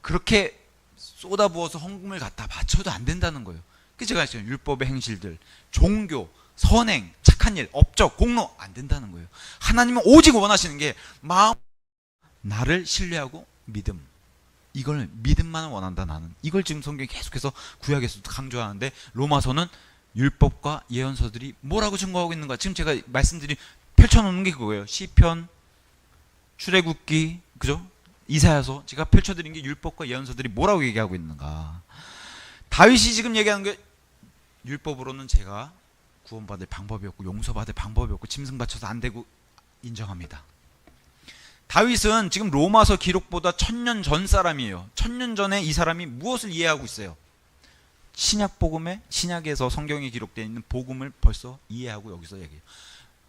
그렇게 쏟아부어서 헌금을 갖다 바쳐도 안 된다는 거예요. 그래서 제가 했어요. 율법의 행실들, 종교, 선행, 착한 일, 업적, 공로 안 된다는 거예요. 하나님은 오직 원하시는 게 나를 신뢰하고 믿음. 이걸 믿음만 원한다 나는. 이걸 지금 성경이 계속해서 구약에서도 강조하는데, 로마서는 율법과 예언서들이 뭐라고 증거하고 있는가? 지금 제가 펼쳐놓는 게 그거예요. 시편, 출애굽기, 그죠? 이사야서, 제가 펼쳐드린 게 율법과 예언서들이 뭐라고 얘기하고 있는가? 다윗이 지금 얘기하는 게, 율법으로는 제가 구원받을 방법이 없고 용서받을 방법이 없고 짐승 바쳐서 안 되고 인정합니다. 다윗은 지금 로마서 기록보다 1000년 전 사람이에요. 1000년 전에 이 사람이 무엇을 이해하고 있어요? 신약 복음에, 신약에서 성경에 기록되어 있는 복음을 벌써 이해하고 여기서 얘기해요.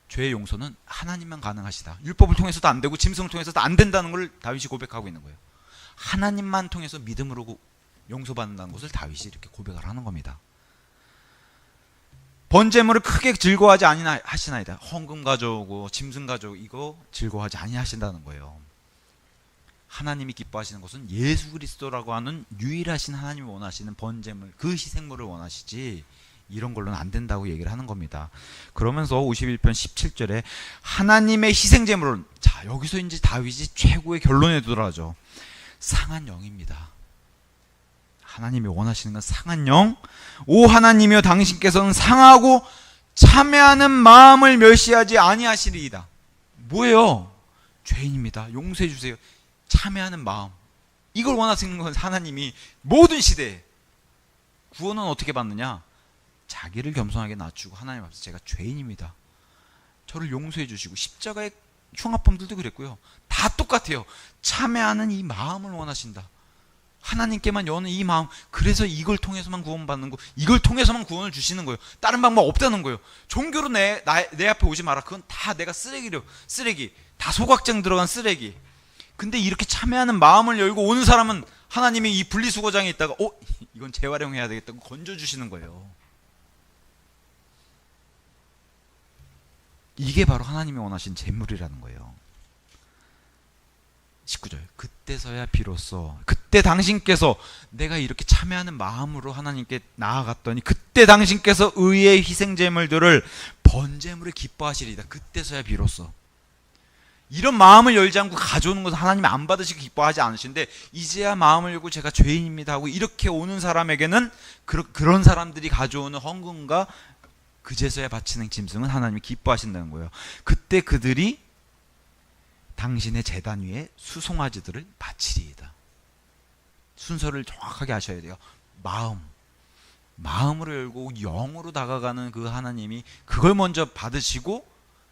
죄의 용서는 하나님만 가능하시다. 율법을 통해서도 안 되고 짐승을 통해서도 안 된다는 걸 다윗이 고백하고 있는 거예요. 하나님만 통해서 믿음으로 용서받는다는 것을 다윗이 이렇게 고백을 하는 겁니다. 번제물을 크게 즐거워하지 아니하시나이다. 헌금 가져오고 짐승 가져오고 이거 즐거워하지 아니하신다는 거예요. 하나님이 기뻐하시는 것은 예수 그리스도라고 하는 유일하신 하나님이 원하시는 번제물, 그 희생물을 원하시지 이런 걸로는 안 된다고 얘기를 하는 겁니다. 그러면서 51편 17절에 하나님의 희생제물은, 자 여기서 이제 다윗이 최고의 결론에 도달하죠. 상한 영입니다. 하나님이 원하시는 건 상한 영. 오 하나님이여 당신께서는 상하고 참회하는 마음을 멸시하지 아니하시리이다. 뭐예요? 죄인입니다. 용서해 주세요. 참회하는 마음, 이걸 원하시는 건 하나님이 모든 시대에. 구원은 어떻게 받느냐? 자기를 겸손하게 낮추고 하나님 앞에서 제가 죄인입니다, 저를 용서해 주시고, 십자가의 흉악범들도 그랬고요. 다 똑같아요. 참회하는 이 마음을 원하신다. 하나님께만 여는 이 마음. 그래서 이걸 통해서만 구원받는 거, 이걸 통해서만 구원을 주시는 거예요. 다른 방법 없다는 거예요. 종교로 내 앞에 오지 마라. 그건 다 내가 쓰레기려. 쓰레기. 다 소각장 들어간 쓰레기. 근데 이렇게 참회하는 마음을 열고 오는 사람은 하나님이 이 분리수거장에 있다가 이건 재활용해야 되겠다고 건져주시는 거예요. 이게 바로 하나님이 원하신 제물이라는 거예요. 19절 그때서야 비로소, 그때 당신께서, 내가 이렇게 참회하는 마음으로 하나님께 나아갔더니 그때 당신께서 의의 희생제물들을 번제물을 기뻐하시리이다. 그때서야 비로소. 이런 마음을 열지 않고 가져오는 것은 하나님이 안 받으시고 기뻐하지 않으신데, 이제야 마음을 열고 제가 죄인입니다 하고 이렇게 오는 사람에게는 그런 사람들이 가져오는 헌금과 그제서야 바치는 짐승은 하나님이 기뻐하신다는 거예요. 그때 그들이 당신의 제단 위에 수송아지들을 바치리이다. 순서를 정확하게 하셔야 돼요. 마음으로 열고 영으로 다가가는 그 하나님이 그걸 먼저 받으시고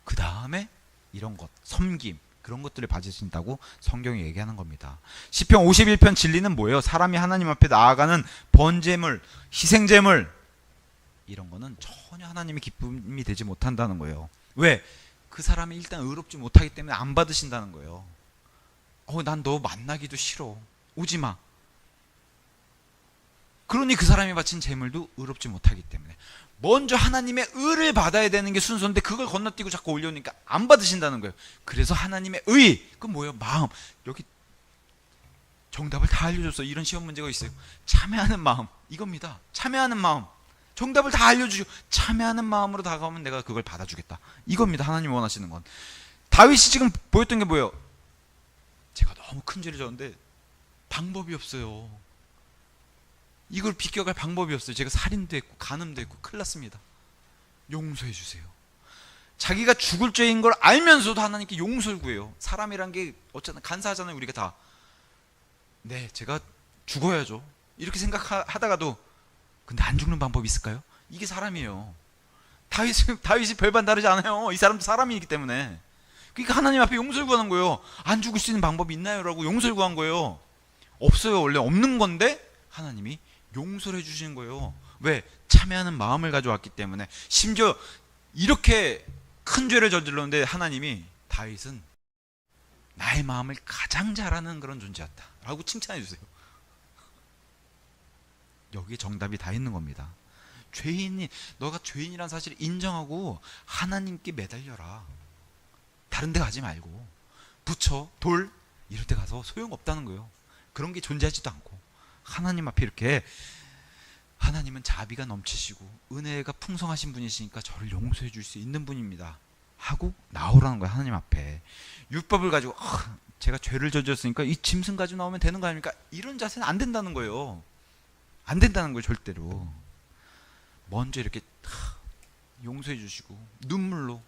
그 다음에 이런 것, 섬김, 그런 것들을 받으신다고 성경이 얘기하는 겁니다. 시편 51편 진리는 뭐예요? 사람이 하나님 앞에 나아가는 번제물, 희생제물, 이런 거는 전혀 하나님의 기쁨이 되지 못한다는 거예요. 왜? 그 사람이 일단 의롭지 못하기 때문에 안 받으신다는 거예요. 난 너 만나기도 싫어, 오지 마. 그러니 그 사람이 바친 제물도 의롭지 못하기 때문에 먼저 하나님의 의를 받아야 되는 게 순서인데 그걸 건너뛰고 자꾸 올려오니까 안 받으신다는 거예요. 그래서 하나님의 의, 그건 뭐예요? 마음. 여기 정답을 다 알려줬어. 이런 시험 문제가 있어요. 참회하는 마음, 이겁니다. 참회하는 마음. 정답을 다 알려주시고 참회하는 마음으로 다가오면 내가 그걸 받아주겠다, 이겁니다. 하나님 원하시는 건. 다윗이 지금 보였던 게 뭐예요? 제가 너무 큰 죄를 졌는데 방법이 없어요. 이걸 비껴갈 방법이 없어요. 제가 살인도 했고 간음도 했고 큰일 났습니다. 용서해 주세요. 자기가 죽을 죄인 걸 알면서도 하나님께 용서를 구해요. 사람이란 게 어쨌든 간사하잖아요. 우리가 다. 네, 제가 죽어야죠, 이렇게 생각하다가도 근데 안 죽는 방법이 있을까요? 이게 사람이에요. 다윗이 별반 다르지 않아요. 이 사람도 사람이기 때문에. 그러니까 하나님 앞에 용서를 구하는 거예요. 안 죽을 수 있는 방법이 있나요? 라고 용서를 구한 거예요. 없어요. 원래 없는 건데 하나님이 용서를 해주시는 거예요. 왜? 참회하는 마음을 가져왔기 때문에. 심지어 이렇게 큰 죄를 저질렀는데 하나님이 다윗은 나의 마음을 가장 잘 아는 그런 존재였다 라고 칭찬해 주세요. 여기에 정답이 다 있는 겁니다. 너가 죄인이라는 사실을 인정하고 하나님께 매달려라. 다른 데 가지 말고 부처, 돌 이럴 데 가서 소용없다는 거예요. 그런 게 존재하지도 않고 하나님 앞에 이렇게, 하나님은 자비가 넘치시고 은혜가 풍성하신 분이시니까 저를 용서해 줄 수 있는 분입니다 하고 나오라는 거예요. 하나님 앞에. 율법을 가지고 제가 죄를 저질렀으니까 이 짐승 가지고 나오면 되는 거 아닙니까? 이런 자세는 안 된다는 거예요. 안 된다는 거예요. 절대로. 먼저 이렇게 용서해 주시고 눈물로,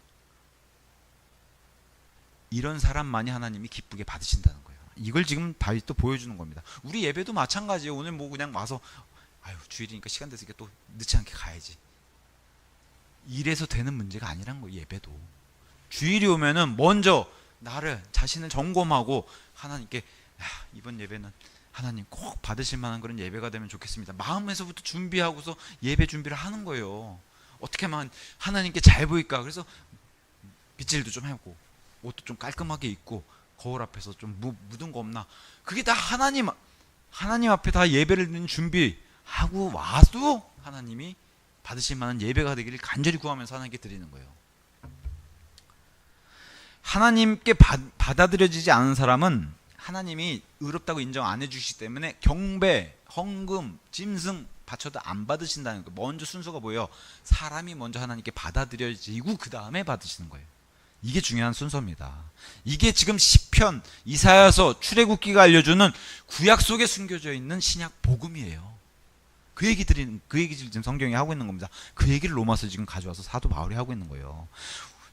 이런 사람만이 하나님이 기쁘게 받으신다는 거예요. 이걸 지금 다윗도 보여주는 겁니다. 우리 예배도 마찬가지예요. 오늘 뭐 그냥 와서 주일이니까 시간 됐으니까 또 늦지 않게 가야지, 이래서 되는 문제가 아니란 거예요. 예배도 주일이 오면은 먼저 나를 자신을 점검하고 하나님께 이번 예배는 하나님 꼭 받으실 만한 그런 예배가 되면 좋겠습니다. 마음에서부터 준비하고서 예배 준비를 하는 거예요. 어떻게 하면 하나님께 잘 보일까? 그래서 빗질도 좀 하고 옷도 좀 깔끔하게 입고 거울 앞에서 좀 묻은 거 없나? 그게 다 하나님 앞에 다 예배를 드리는 준비하고 와도 하나님이 받으실 만한 예배가 되기를 간절히 구하면서 하나님께 드리는 거예요. 하나님께 받아들여지지 않은 사람은 하나님이 의롭다고 인정 안 해주시기 때문에 경배, 헌금, 짐승 바쳐도 안 받으신다는 거예요. 먼저 순서가 뭐예요? 사람이 먼저 하나님께 받아들여지고 그 다음에 받으시는 거예요. 이게 중요한 순서입니다. 이게 지금 시편, 이사야서, 출애굽기가 알려주는 구약 속에 숨겨져 있는 신약 복음이에요. 그 얘기를 지금 성경이 하고 있는 겁니다. 그 얘기를 로마서 지금 가져와서 사도 바울이 하고 있는 거예요.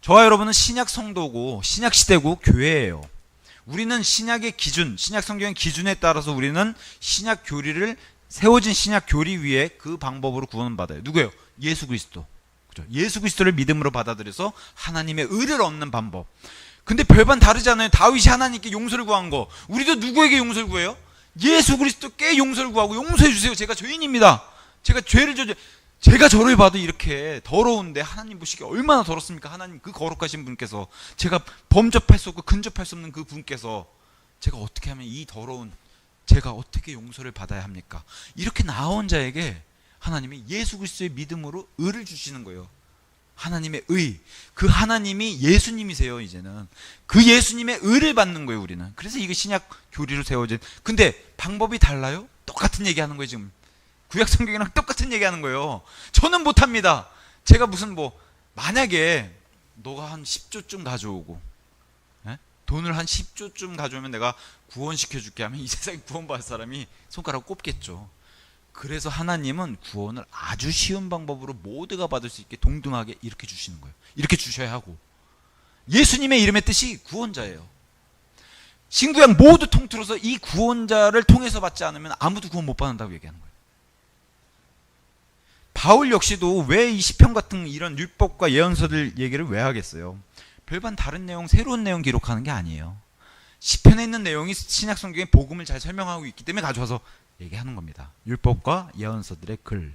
저와 여러분은 신약 성도고 신약 시대고 교회예요. 우리는 신약의 기준, 신약 성경의 기준에 따라서 우리는 신약 교리를 세워진 신약 교리 위에 그 방법으로 구원받아요. 누구예요? 예수 그리스도. 그죠? 예수 그리스도를 믿음으로 받아들여서 하나님의 의를 얻는 방법. 근데 별반 다르잖아요. 다윗이 하나님께 용서를 구한 거. 우리도 누구에게 용서를 구해요? 예수 그리스도께 용서를 구하고 용서해 주세요. 제가 죄인입니다. 제가 죄를 제가 저를 봐도 이렇게 더러운데 하나님 보시기에 얼마나 더럽습니까? 하나님 그 거룩하신 분께서 제가 범접할 수 없고 근접할 수 없는 그 분께서 제가 어떻게 하면 이 더러운 제가 어떻게 용서를 받아야 합니까? 이렇게 나온 자에게 하나님이 예수 그리스도의 믿음으로 의를 주시는 거예요. 하나님의 의. 그 하나님이 예수님이세요. 이제는 그 예수님의 의를 받는 거예요. 우리는. 그래서 이게 신약 교리로 세워진. 근데 방법이 달라요? 똑같은 얘기하는 거예요. 지금 구약 성경이랑 똑같은 얘기하는 거예요. 저는 못합니다. 제가 무슨 만약에 너가 한 10조쯤 가져오고 돈을 한 10조쯤 가져오면 내가 구원시켜줄게 하면 이 세상에 구원받을 사람이 손가락 꼽겠죠. 그래서 하나님은 구원을 아주 쉬운 방법으로 모두가 받을 수 있게 동등하게 이렇게 주시는 거예요. 이렇게 주셔야 하고, 예수님의 이름의 뜻이 구원자예요. 신구약 모두 통틀어서 이 구원자를 통해서 받지 않으면 아무도 구원 못 받는다고 얘기하는 거예요. 바울 역시도 왜 이 시편 같은 이런 율법과 예언서들 얘기를 왜 하겠어요? 별반 다른 내용, 새로운 내용 기록하는 게 아니에요. 시편에 있는 내용이 신약 성경의 복음을 잘 설명하고 있기 때문에 가져와서 얘기하는 겁니다. 율법과 예언서들의 글.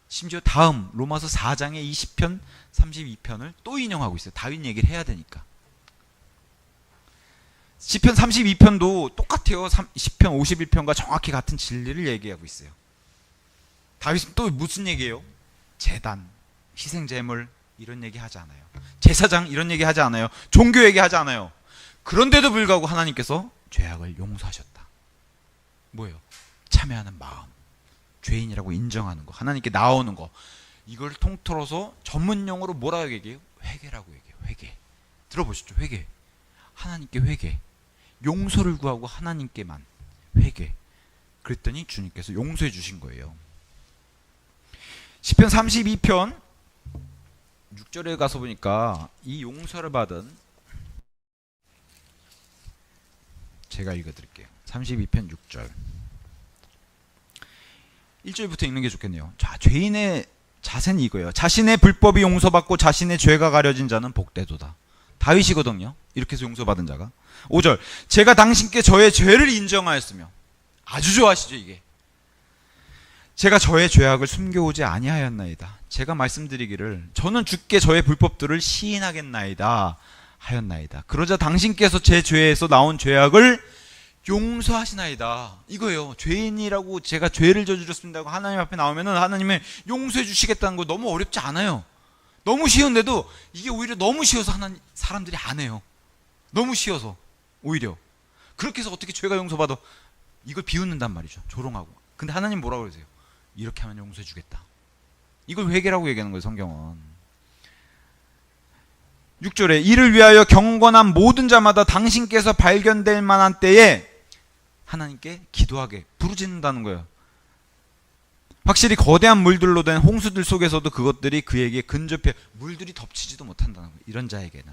심지어 다음 로마서 4장의 이 시편 32편을 또 인용하고 있어요. 다윗 얘기를 해야 되니까. 시편 32편도 똑같아요. 시편 51편과 정확히 같은 진리를 얘기하고 있어요. 다윗은 또 무슨 얘기예요? 제단, 희생제물 이런 얘기 하지 않아요. 제사장 이런 얘기 하지 않아요. 종교 얘기 하지 않아요. 그런데도 불구하고 하나님께서 죄악을 용서하셨다. 뭐예요? 참여하는 마음, 죄인이라고 인정하는 거, 하나님께 나오는 거, 이걸 통틀어서 전문용어로 뭐라고 얘기해요? 회개라고 얘기해요. 회개. 들어보셨죠? 회개. 하나님께 회개. 용서를 구하고 하나님께만 회개. 그랬더니 주님께서 용서해 주신 거예요. 시편 32편 6절에 가서 보니까 이 용서를 받은, 제가 읽어드릴게요. 32편 6절 1절부터 읽는 게 좋겠네요. 자, 죄인의 자세는 이거예요. 자신의 불법이 용서받고 자신의 죄가 가려진 자는 복되도다. 다윗이거든요. 이렇게 해서 용서받은 자가. 5절, 제가 당신께 저의 죄를 인정하였으며. 아주 좋아하시죠 이게. 제가 저의 죄악을 숨겨오지 아니하였나이다. 제가 말씀드리기를 저는 주께 저의 불법들을 시인하겠나이다 하였나이다. 그러자 당신께서 제 죄에서 나온 죄악을 용서하시나이다. 이거예요. 죄인이라고 제가 죄를 저질렀습니다 하고 하나님 앞에 나오면은 하나님의 용서해 주시겠다는 거 너무 어렵지 않아요. 너무 쉬운데도 이게 오히려 너무 쉬워서 사람들이 안 해요. 너무 쉬워서 오히려. 그렇게 해서 어떻게 죄가 용서받아? 이걸 비웃는단 말이죠. 조롱하고. 근데 하나님 뭐라고 그러세요? 이렇게 하면 용서해 주겠다. 이걸 회개라고 얘기하는 거예요. 성경은. 6절에 이를 위하여 경건한 모든 자마다 당신께서 발견될 만한 때에 하나님께 기도하게 부르짖는다는 거예요. 확실히 거대한 물들로 된 홍수들 속에서도 그것들이 그에게 근접해 물들이 덮치지도 못한다는 거예요. 이런 자에게는.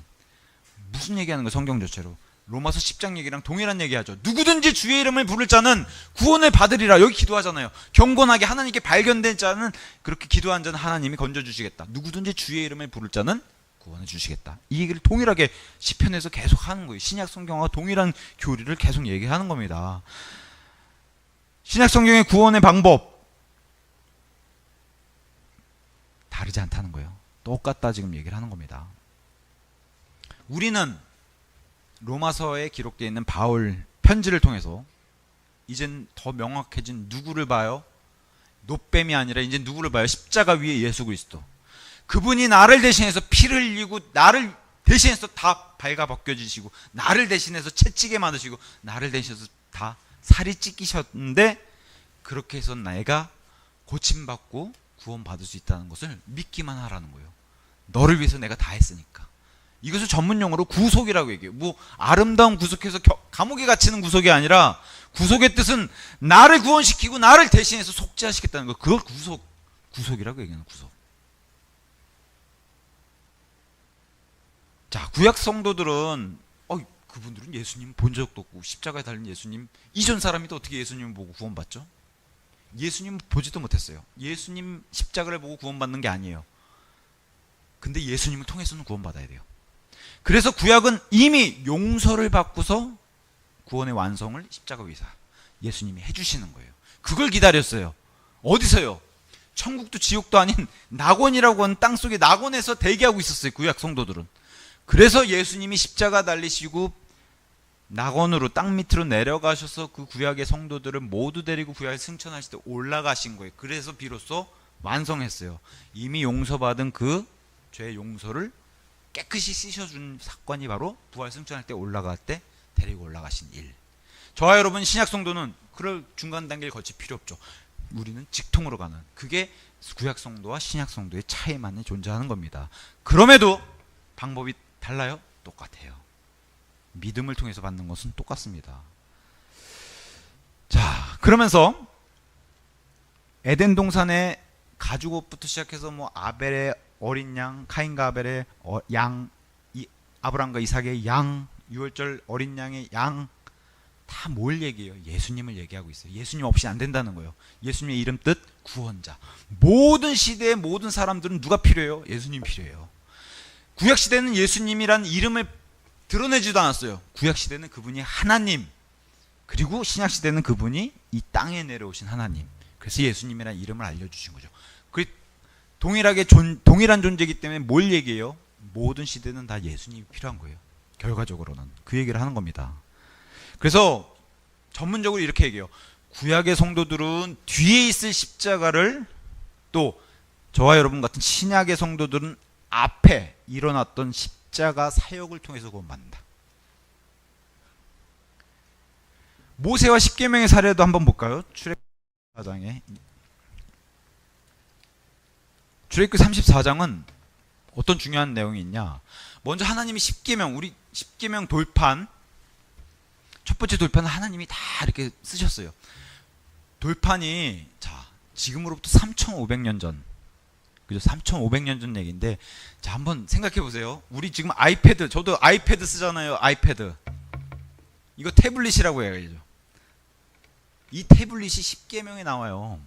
무슨 얘기하는 거예요? 성경 자체로. 로마서 10장 얘기랑 동일한 얘기하죠. 누구든지 주의 이름을 부를 자는 구원을 받으리라. 여기 기도하잖아요. 경건하게 하나님께 발견된 자는, 그렇게 기도한 자는 하나님이 건져주시겠다. 누구든지 주의 이름을 부를 자는 구원해 주시겠다. 이 얘기를 동일하게 시편에서 계속 하는 거예요. 신약 성경과 동일한 교리를 계속 얘기하는 겁니다. 신약 성경의 구원의 방법 다르지 않다는 거예요. 똑같다 지금 얘기를 하는 겁니다. 우리는 로마서에 기록되어 있는 바울 편지를 통해서 이젠 더 명확해진 누구를 봐요? 노뱀이 아니라 이제 누구를 봐요? 십자가 위에 예수 그리스도. 그분이 나를 대신해서 피를 흘리고 나를 대신해서 다 발가벗겨지시고 나를 대신해서 채찍에 맞으시고 나를 대신해서 다 살이 찢기셨는데 그렇게 해서 내가 고침받고 구원받을 수 있다는 것을 믿기만 하라는 거예요. 너를 위해서 내가 다 했으니까. 이것을 전문용어로 구속이라고 얘기해요. 뭐 아름다운 구속해서 감옥에 갇히는 구속이 아니라 구속의 뜻은 나를 구원시키고 나를 대신해서 속죄하시겠다는 거. 그걸 구속이라고 얘기하는 구속. 자, 구약 성도들은 그분들은 예수님 본 적도 없고 십자가에 달린 예수님 이전 사람이 어떻게 예수님을 보고 구원받죠? 예수님 보지도 못했어요. 예수님 십자가를 보고 구원받는 게 아니에요. 근데 예수님을 통해서는 구원받아야 돼요. 그래서 구약은 이미 용서를 받고서 구원의 완성을 십자가 위에서 예수님이 해주시는 거예요. 그걸 기다렸어요. 어디서요? 천국도 지옥도 아닌 낙원이라고 하는 땅속의 낙원에서 대기하고 있었어요. 구약 성도들은. 그래서 예수님이 십자가 달리시고 낙원으로 땅 밑으로 내려가셔서 그 구약의 성도들을 모두 데리고 구약에 승천하실 때 올라가신 거예요. 그래서 비로소 완성했어요. 이미 용서받은 그 죄의 용서를 깨끗이 씻어준 사건이 바로 부활 승천할 때 올라갈 때 데리고 올라가신 일. 저와 여러분 신약 성도는 그럴 중간 단계를 거칠 필요 없죠. 우리는 직통으로 가는, 그게 구약 성도와 신약 성도의 차이만이 존재하는 겁니다. 그럼에도 방법이 달라요? 똑같아요. 믿음을 통해서 받는 것은 똑같습니다. 자, 그러면서 에덴 동산의 가죽옷부터 시작해서 뭐 아벨의 어린 양, 카인과 아벨의 양, 아브람과 이삭의 양, 유월절 어린 양의 양, 다 뭘 얘기해요? 예수님을 얘기하고 있어요. 예수님 없이 안 된다는 거예요. 예수님의 이름 뜻 구원자. 모든 시대의 모든 사람들은 누가 필요해요? 예수님 필요해요. 구약 시대는 예수님이란 이름을 드러내지도 않았어요. 구약 시대는 그분이 하나님, 그리고 신약 시대는 그분이 이 땅에 내려오신 하나님. 그래서 예수님이란 이름을 알려주신 거죠. 동일한 존재이기 때문에 뭘 얘기해요? 모든 시대는 다 예수님이 필요한 거예요. 결과적으로는 그 얘기를 하는 겁니다. 그래서 전문적으로 이렇게 얘기해요. 구약의 성도들은 뒤에 있을 십자가를, 또 저와 여러분 같은 신약의 성도들은 앞에 일어났던 십자가 사역을 통해서 구원받는다. 모세와 십계명의 사례도 한번 볼까요? 출애굽기 34장은 어떤 중요한 내용이 있냐? 먼저 하나님이 십계명, 우리 십계명 돌판, 첫 번째 돌판은 하나님이 다 이렇게 쓰셨어요. 돌판이 자 지금으로부터 3,500년 전, 그죠? 3,500년 전 얘기인데, 자 한번 생각해 보세요. 우리 지금 아이패드, 저도 아이패드 쓰잖아요. 아이패드. 이거 태블릿이라고 해요. 이 태블릿이 십계명에 나와요.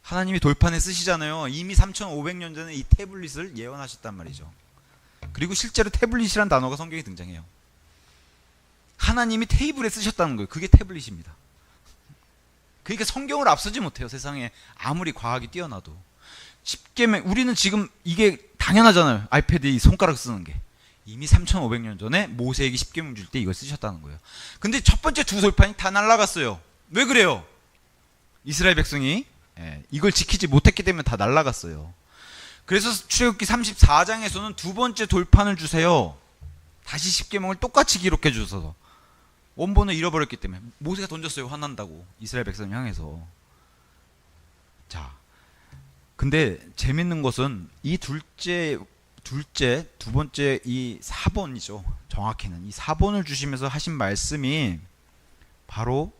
하나님이 돌판에 쓰시잖아요. 이미 3,500년 전에 이 태블릿을 예언하셨단 말이죠. 그리고 실제로 태블릿이라는 단어가 성경에 등장해요. 하나님이 테이블에 쓰셨다는 거예요. 그게 태블릿입니다. 그러니까 성경을 앞서지 못해요. 세상에 아무리 과학이 뛰어나도. 십계명, 우리는 지금 이게 당연하잖아요. 아이패드 이 손가락 쓰는 게. 이미 3,500년 전에 모세에게 십계명 줄 때 이걸 쓰셨다는 거예요. 근데 첫 번째 두 돌판이 다 날아갔어요. 왜 그래요? 이스라엘 백성이 이걸 지키지 못했기 때문에 다 날아갔어요. 그래서 출애굽기 34장에서는 두 번째 돌판을 주세요. 다시 십계명을 똑같이 기록해 주셔서. 원본을 잃어버렸기 때문에 모세가 던졌어요. 화난다고 이스라엘 백성을 향해서. 자, 근데 재밌는 것은 이 두 번째 이 4번이죠. 정확히는 이 4번을 주시면서 하신 말씀이 바로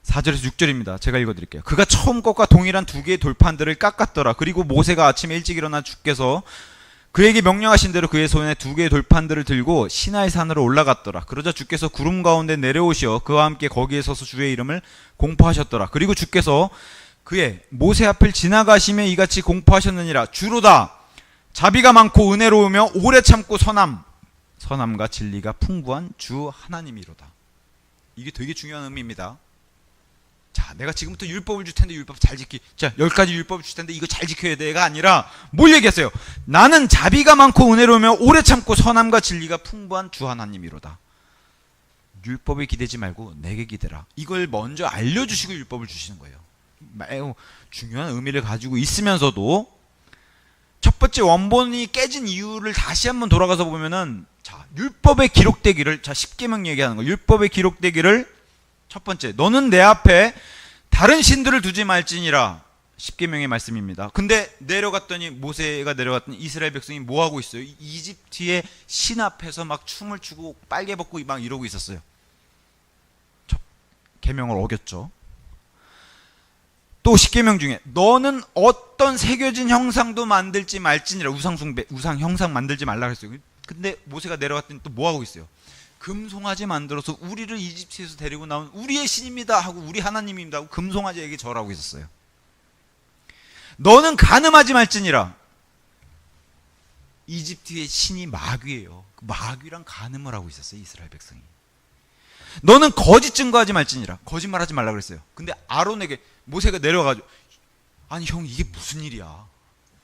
4절에서 6절입니다. 제가 읽어드릴게요. 그가 처음 것과 동일한 두 개의 돌판들을 깎았더라. 그리고 모세가 아침에 일찍 일어나 주께서 그에게 명령하신 대로 그의 손에 두 개의 돌판들을 들고 시나이 산으로 올라갔더라. 그러자 주께서 구름 가운데 내려오시어 그와 함께 거기에 서서 주의 이름을 공포하셨더라. 그리고 주께서 그의 모세 앞을 지나가시며 이같이 공포하셨느니라. 주로다 자비가 많고 은혜로우며 오래 참고 선함과 진리가 풍부한 주 하나님이로다. 이게 되게 중요한 의미입니다. 자, 내가 지금부터 율법을 줄 텐데 율법 잘 지키. 자, 10가지 율법을 줄 텐데 이거 잘 지켜야 돼가 아니라 뭘 얘기했어요? 나는 자비가 많고 은혜로우며 오래 참고 선함과 진리가 풍부한 주 하나님이로다. 율법에 기대지 말고 내게 기대라. 이걸 먼저 알려주시고 율법을 주시는 거예요. 매우 중요한 의미를 가지고 있으면서도 첫 번째 원본이 깨진 이유를 다시 한번 돌아가서 보면은, 자, 율법에 기록되기를, 자, 십계명 얘기하는 거, 율법에 기록되기를, 첫 번째, 너는 내 앞에 다른 신들을 두지 말지니라. 십계명의 말씀입니다. 근데 내려갔더니, 모세가 내려갔더니 이스라엘 백성이 뭐 하고 있어요? 이집트의 신 앞에서 막 춤을 추고 빨개 벗고 막 이러고 있었어요. 첫 계명을 어겼죠. 또 십계명 중에 너는 어떤 새겨진 형상도 만들지 말지니라. 우상 형상 만들지 말라 그랬어요. 근데 모세가 내려갔더니 또 뭐 하고 있어요? 금송아지 만들어서 우리를 이집트에서 데리고 나온 우리의 신입니다 하고 우리 하나님입니다 하고 금송아지에게 절하고 있었어요. 너는 간음하지 말지니라. 이집트의 신이 마귀예요. 마귀랑 간음을 하고 있었어요, 이스라엘 백성이. 너는 거짓 증거하지 말지니라. 거짓말하지 말라 그랬어요. 근데 아론에게 모세가 내려가지고, 아니 형 이게 무슨 일이야?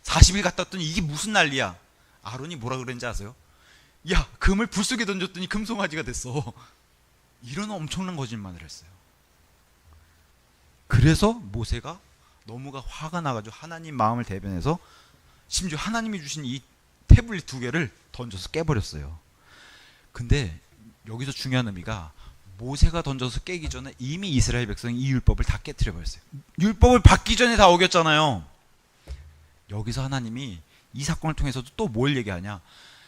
40일 갔다 왔더니 이게 무슨 난리야? 아론이 뭐라 그랬는지 아세요? 야, 금을 불 속에 던졌더니 금송아지가 됐어. 이런 엄청난 거짓말을 했어요. 그래서 모세가 너무가 화가 나가지고 하나님 마음을 대변해서 심지어 하나님이 주신 이 태블릿 2개를 던져서 깨버렸어요. 근데 여기서 중요한 의미가, 모세가 던져서 깨기 전에 이미 이스라엘 백성이 이 율법을 다 깨트려 버렸어요. 율법을 받기 전에 다 어겼잖아요. 여기서 하나님이 이 사건을 통해서도 또 뭘 얘기하냐?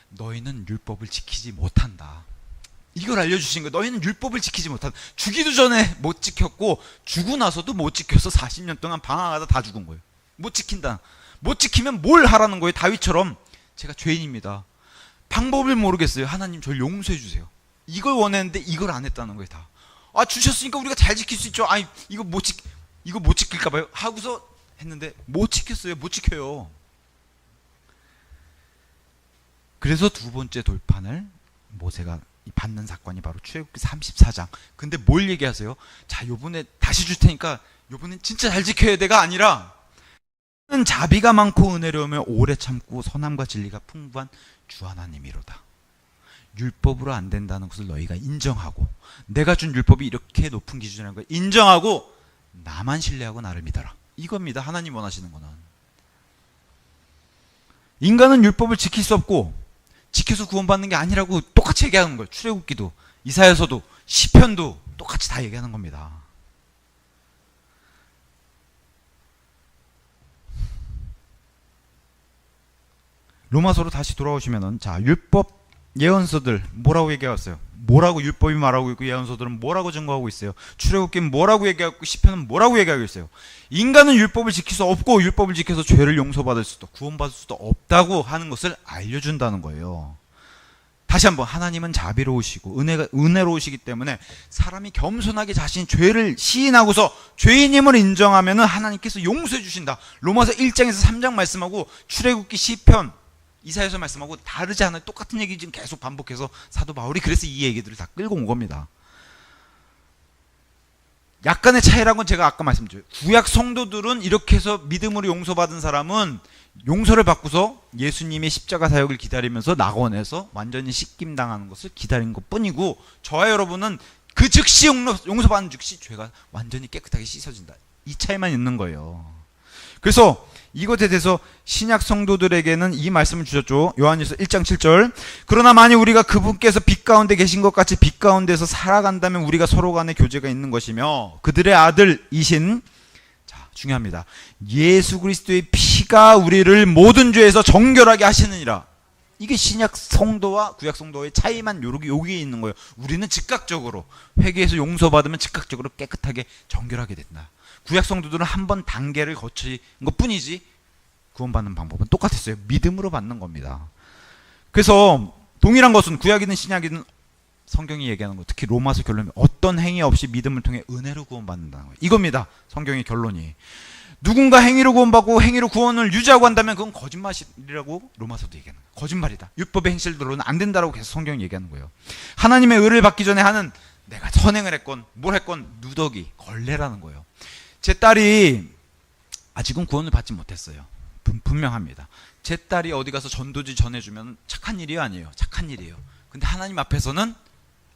너희는 율법을 지키지 못한다. 이걸 알려주신 거예요. 너희는 율법을 지키지 못한다. 죽이도 전에 못 지켰고 죽고 나서도 못 지켜서 40년 동안 방황하다 다 죽은 거예요. 못 지킨다. 못 지키면 뭘 하라는 거예요? 다윗처럼 제가 죄인입니다. 방법을 모르겠어요. 하나님 저를 용서해 주세요. 이걸 원했는데 이걸 안 했다는 거예요. 다. 아, 주셨으니까 우리가 잘 지킬 수 있죠. 아니 이거 못 지킬까 봐요 하고서 했는데 못 지켰어요. 못 지켜요. 그래서 두 번째 돌판을 모세가 받는 사건이 바로 출애굽기 34장. 근데 뭘 얘기하세요? 자, 요번에 다시 줄 테니까 요번엔 진짜 잘 지켜야 돼가 아니라, 자비가 많고 은혜로우며 오래 참고 선함과 진리가 풍부한 주 하나님이로다. 율법으로 안 된다는 것을 너희가 인정하고, 내가 준 율법이 이렇게 높은 기준이라는 걸 인정하고 나만 신뢰하고 나를 믿어라. 이겁니다. 하나님 원하시는 거는. 인간은 율법을 지킬 수 없고 지켜서 구원받는 게 아니라고 똑같이 얘기하는 거예요. 출애굽기도, 이사야서도, 시편도 똑같이 다 얘기하는 겁니다. 로마서로 다시 돌아오시면은, 자, 율법 예언서들 뭐라고 얘기했어요? 뭐라고 율법이 말하고 있고 예언서들은 뭐라고 증거하고 있어요? 출애굽기는 뭐라고 얘기하고 있고 시편은 뭐라고 얘기하고 있어요? 인간은 율법을 지킬 수 없고 율법을 지켜서 죄를 용서받을 수도 구원받을 수도 없다고 하는 것을 알려준다는 거예요. 다시 한번, 하나님은 자비로우시고 은혜로우시기 때문에 사람이 겸손하게 자신 죄를 시인하고서 죄인임을 인정하면 하나님께서 용서해 주신다. 로마서 1장에서 3장 말씀하고 출애굽기, 시편, 이사야서 말씀하고 다르지 않아요. 똑같은 얘기 지금 계속 반복해서 사도 바울이 그래서 이 얘기들을 다 끌고 온 겁니다. 약간의 차이라는 건 제가 아까 말씀드렸죠. 구약 성도들은 이렇게 해서 믿음으로 용서받은 사람은 용서를 받고서 예수님의 십자가 사역을 기다리면서 낙원에서 완전히 씻김당하는 것을 기다린 것 뿐이고, 저와 여러분은 그 즉시 용서받는 즉시 죄가 완전히 깨끗하게 씻어진다. 이 차이만 있는 거예요. 그래서 이것에 대해서 신약 성도들에게는 이 말씀을 주셨죠. 요한일서 1장 7절. 그러나 만일 우리가 그분께서 빛 가운데 계신 것 같이 빛 가운데서 살아간다면 우리가 서로 간에 교제가 있는 것이며 그들의 아들이신, 자, 중요합니다, 예수 그리스도의 피가 우리를 모든 죄에서 정결하게 하시느니라. 이게 신약 성도와 구약 성도의 차이만 여기에 있는 거예요. 우리는 즉각적으로 회개해서 용서받으면 즉각적으로 깨끗하게 정결하게 된다. 구약 성도들은 한 번 단계를 거친 것 뿐이지 구원받는 방법은 똑같았어요. 믿음으로 받는 겁니다. 그래서 동일한 것은 구약이든 신약이든 성경이 얘기하는 거, 특히 로마서 결론이 어떤 행위 없이 믿음을 통해 은혜로 구원받는다는 거예요. 이겁니다. 성경의 결론이. 누군가 행위로 구원받고 행위로 구원을 유지하고 한다면 그건 거짓말이라고 로마서도 얘기하는 거예요. 거짓말이다. 율법의 행실들로는 안 된다라고 계속 성경이 얘기하는 거예요. 하나님의 의를 받기 전에 하는, 내가 선행을 했건 뭘 했건 누더기, 걸레라는 거예요. 제 딸이 아직은 구원을 받지 못했어요. 분명합니다. 제 딸이 어디 가서 전도지 전해주면 착한 일이 아니에요. 착한 일이에요. 근데 하나님 앞에서는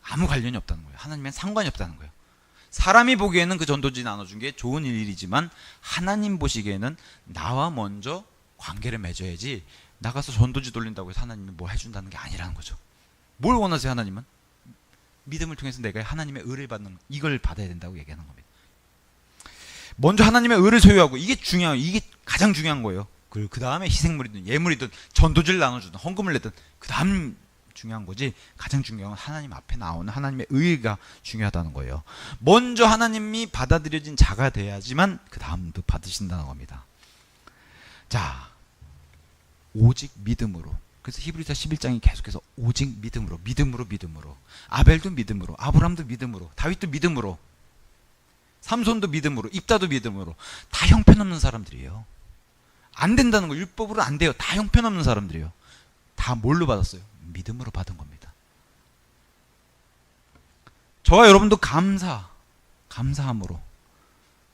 아무 관련이 없다는 거예요. 하나님은 상관이 없다는 거예요. 사람이 보기에는 그 전도지 나눠준 게 좋은 일이지만 하나님 보시기에는 나와 먼저 관계를 맺어야지 나가서 전도지 돌린다고 해서 하나님이 뭐 해준다는 게 아니라는 거죠. 뭘 원하세요? 하나님은 믿음을 통해서 내가 하나님의 의를 받는, 이걸 받아야 된다고 얘기하는 겁니다. 먼저 하나님의 의를 소유하고, 이게 중요해요. 이게 가장 중요한 거예요. 그 다음에 희생물이든 예물이든 전도지를 나눠주든 헌금을 내든 그 다음 중요한 거지, 가장 중요한 건 하나님 앞에 나오는 하나님의 의가 중요하다는 거예요. 먼저 하나님이 받아들여진 자가 돼야지만 그 다음도 받으신다는 겁니다. 자, 오직 믿음으로. 그래서 히브리서 11장이 계속해서 오직 믿음으로, 믿음으로, 믿음으로. 아벨도 믿음으로, 아브람도 믿음으로, 다윗도 믿음으로, 삼손도 믿음으로, 입다도 믿음으로. 다 형편없는 사람들이에요. 안 된다는 거, 율법으로 안 돼요. 다 형편없는 사람들이에요. 다 뭘로 받았어요? 믿음으로 받은 겁니다. 저와 여러분도 감사함으로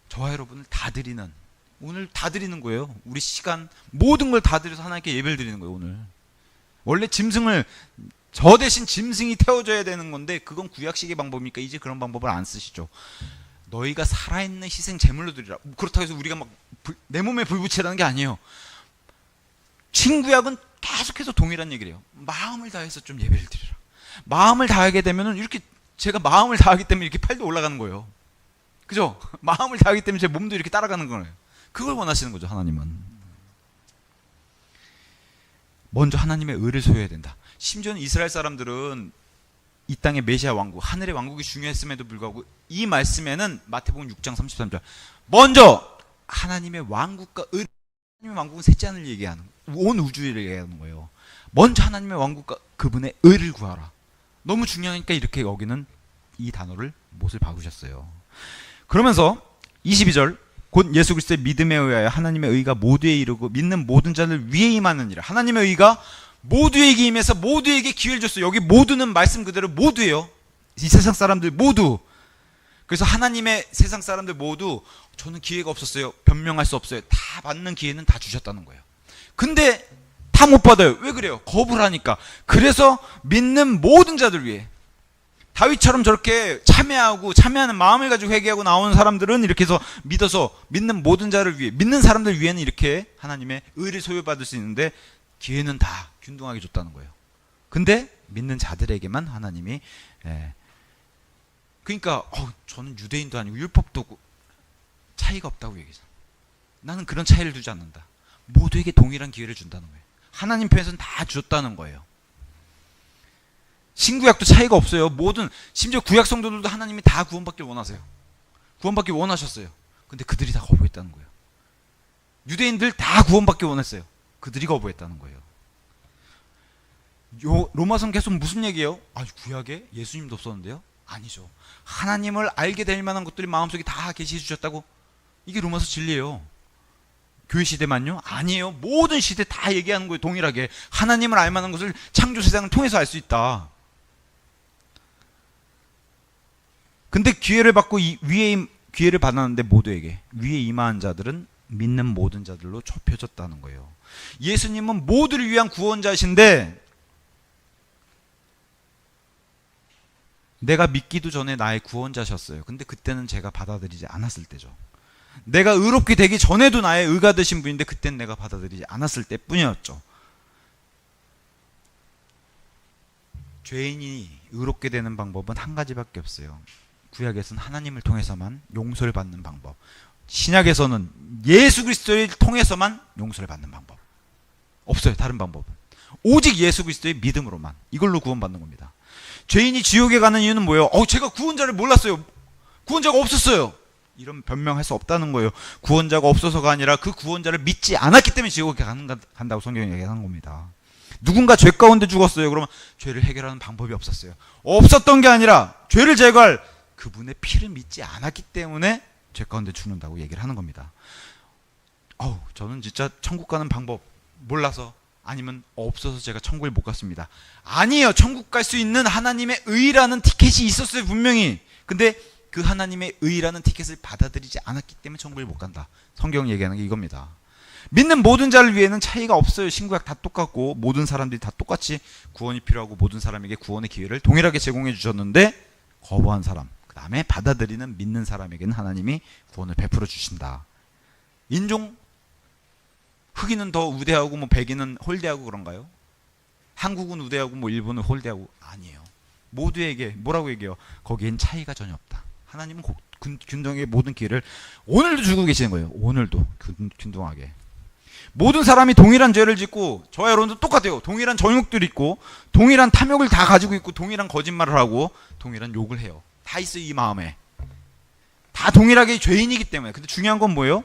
저와 여러분을 다 드리는, 오늘 다 드리는 거예요. 우리 시간 모든 걸 다 드려서 하나님께 예배를 드리는 거예요. 오늘 원래 짐승을, 저 대신 짐승이 태워줘야 되는 건데 그건 구약식의 방법이니까 이제 그런 방법을 안 쓰시죠. 너희가 살아있는 희생 제물로 드리라. 그렇다고 해서 우리가 막 내 몸에 불 붙이라는 게 아니에요. 신구약은 계속해서 동일한 얘기를 해요. 마음을 다해서 좀 예배를 드리라. 마음을 다하게 되면은 이렇게, 제가 마음을 다하기 때문에 이렇게 팔도 올라가는 거예요. 그죠? 마음을 다하기 때문에 제 몸도 이렇게 따라가는 거예요. 그걸 원하시는 거죠, 하나님은. 먼저 하나님의 의를 소유해야 된다. 심지어는 이스라엘 사람들은 이 땅의 메시아 왕국, 하늘의 왕국이 중요했음에도 불구하고 이 말씀에는 마태복음 6장 33절 먼저 하나님의 왕국과 의, 하나님의 왕국은 셋째 하늘 얘기하는, 온 우주를 얘기하는 거예요. 먼저 하나님의 왕국과 그분의 의를 구하라. 너무 중요하니까 이렇게 여기는 이 단어를 못을 박으셨어요. 그러면서 22절 곧 예수 그리스도의 믿음에 의하여 하나님의 의가 모두에 이르고 믿는 모든 자를 위에 임하느니라. 하나님의 의가 모두에게 임해서 모두에게 기회를 줬어요. 여기 모두는 말씀 그대로 모두예요. 이 세상 사람들 모두. 그래서 하나님의 세상 사람들 모두 저는 기회가 없었어요. 변명할 수 없어요. 다 받는 기회는 다 주셨다는 거예요. 근데 다 못 받아요. 왜 그래요? 거부를 하니까. 그래서 믿는 모든 자들 위해, 다윗처럼 저렇게 참여하는 마음을 가지고 회개하고 나오는 사람들은 이렇게 해서 믿어서 믿는 모든 자를 위해, 믿는 사람들 위해는 이렇게 하나님의 의를 소유받을 수 있는데 기회는 다 균등하게 줬다는 거예요. 근데 믿는 자들에게만 하나님이, 그러니까 저는 유대인도 아니고 율법도 차이가 없다고 얘기해서, 나는 그런 차이를 두지 않는다. 모두에게 동일한 기회를 준다는 거예요. 하나님 편에서는 다 줬다는 거예요. 신구약도 차이가 없어요. 심지어 구약 성도들도 하나님이 다 구원받길 원하세요. 구원받길 원하셨어요. 근데 그들이 다 거부했다는 거예요. 유대인들 다 구원받길 원했어요. 그들이 거부했다는 거예요. 로마서는 계속 무슨 얘기예요? 구약에 예수님도 없었는데요? 아니죠. 하나님을 알게 될 만한 것들이 마음속에 다 계시해 주셨다고? 이게 로마서 진리예요. 교회 시대만요? 아니에요. 모든 시대 다 얘기하는 거예요. 동일하게 하나님을 알 만한 것을 창조 세상을 통해서 알 수 있다. 근데 기회를 받고 위에 기회를 받았는데 모두에게, 위에 임한 자들은 믿는 모든 자들로 좁혀졌다는 거예요. 예수님은 모두를 위한 구원자이신데 내가 믿기도 전에 나의 구원자셨어요. 근데 그때는 제가 받아들이지 않았을 때죠. 내가 의롭게 되기 전에도 나의 의가 되신 분인데 그때는 내가 받아들이지 않았을 때뿐이었죠. 죄인이 의롭게 되는 방법은 한 가지밖에 없어요. 구약에서는 하나님을 통해서만 용서를 받는 방법, 신약에서는 예수 그리스도를 통해서만 용서를 받는 방법. 없어요. 다른 방법은. 오직 예수 그리스도의 믿음으로만, 이걸로 구원받는 겁니다. 죄인이 지옥에 가는 이유는 뭐예요? 제가 구원자를 몰랐어요. 구원자가 없었어요. 이런 변명할 수 없다는 거예요. 구원자가 없어서가 아니라 그 구원자를 믿지 않았기 때문에 지옥에 간다고 성경이 얘기하는 겁니다. 누군가 죄 가운데 죽었어요. 그러면 죄를 해결하는 방법이 없었어요. 없었던 게 아니라 죄를 제거할 그분의 피를 믿지 않았기 때문에 죄 가운데 죽는다고 얘기를 하는 겁니다. 저는 진짜 천국 가는 방법 몰라서 아니면 없어서 제가 천국을 못 갔습니다. 아니에요. 천국 갈 수 있는 하나님의 의라는 티켓이 있었어요, 분명히. 근데 그 하나님의 의라는 티켓을 받아들이지 않았기 때문에 천국을 못 간다. 성경 얘기하는 게 이겁니다. 믿는 모든 자를 위해는 차이가 없어요. 신구약 다 똑같고 모든 사람들이 다 똑같이 구원이 필요하고 모든 사람에게 구원의 기회를 동일하게 제공해 주셨는데, 거부한 사람, 그 다음에 받아들이는 믿는 사람에게는 하나님이 구원을 베풀어 주신다. 인종, 흑인은 더 우대하고 뭐 백인은 홀대하고 그런가요? 한국은 우대하고 뭐 일본은 홀대하고, 아니에요. 모두에게 뭐라고 얘기해요? 거기엔 차이가 전혀 없다. 하나님은 균등하게 모든 기회를 오늘도 주고 계시는 거예요. 오늘도 균등하게. 모든 사람이 동일한 죄를 짓고, 저와 여러분도 똑같아요. 동일한 정욕들이 있고, 동일한 탐욕을 다 가지고 있고, 동일한 거짓말을 하고, 동일한 욕을 해요. 다 있어요, 이 마음에. 다 동일하게 죄인이기 때문에. 근데 중요한 건 뭐예요?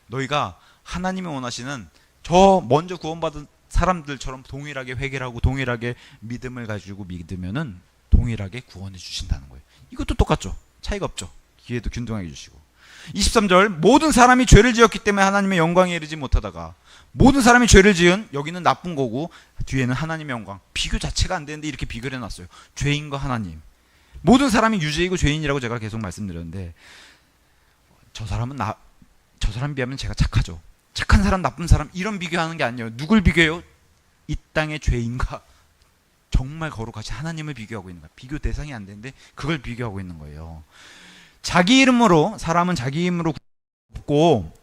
너희가 하나님이 원하시는 저 먼저 구원받은 사람들처럼 동일하게 회개를 하고 동일하게 믿음을 가지고 믿으면은 동일하게 구원해 주신다는 거예요. 이것도 똑같죠. 차이가 없죠. 기회도 균등하게 주시고. 23절, 모든 사람이 죄를 지었기 때문에 하나님의 영광에 이르지 못하다가, 모든 사람이 죄를 지은, 여기는 나쁜 거고 뒤에는 하나님의 영광. 비교 자체가 안 되는데 이렇게 비교를 해놨어요. 죄인과 하나님. 모든 사람이 유죄이고 죄인이라고 제가 계속 말씀드렸는데, 저 사람 비하면 제가 착하죠. 착한 사람, 나쁜 사람, 이런 비교하는 게 아니에요. 누굴 비교해요? 이 땅의 죄인과 정말 거룩하신 하나님을 비교하고 있는 거예요. 비교 대상이 안 되는데 그걸 비교하고 있는 거예요. 자기 이름으로, 사람은 자기 이름으로 굽고,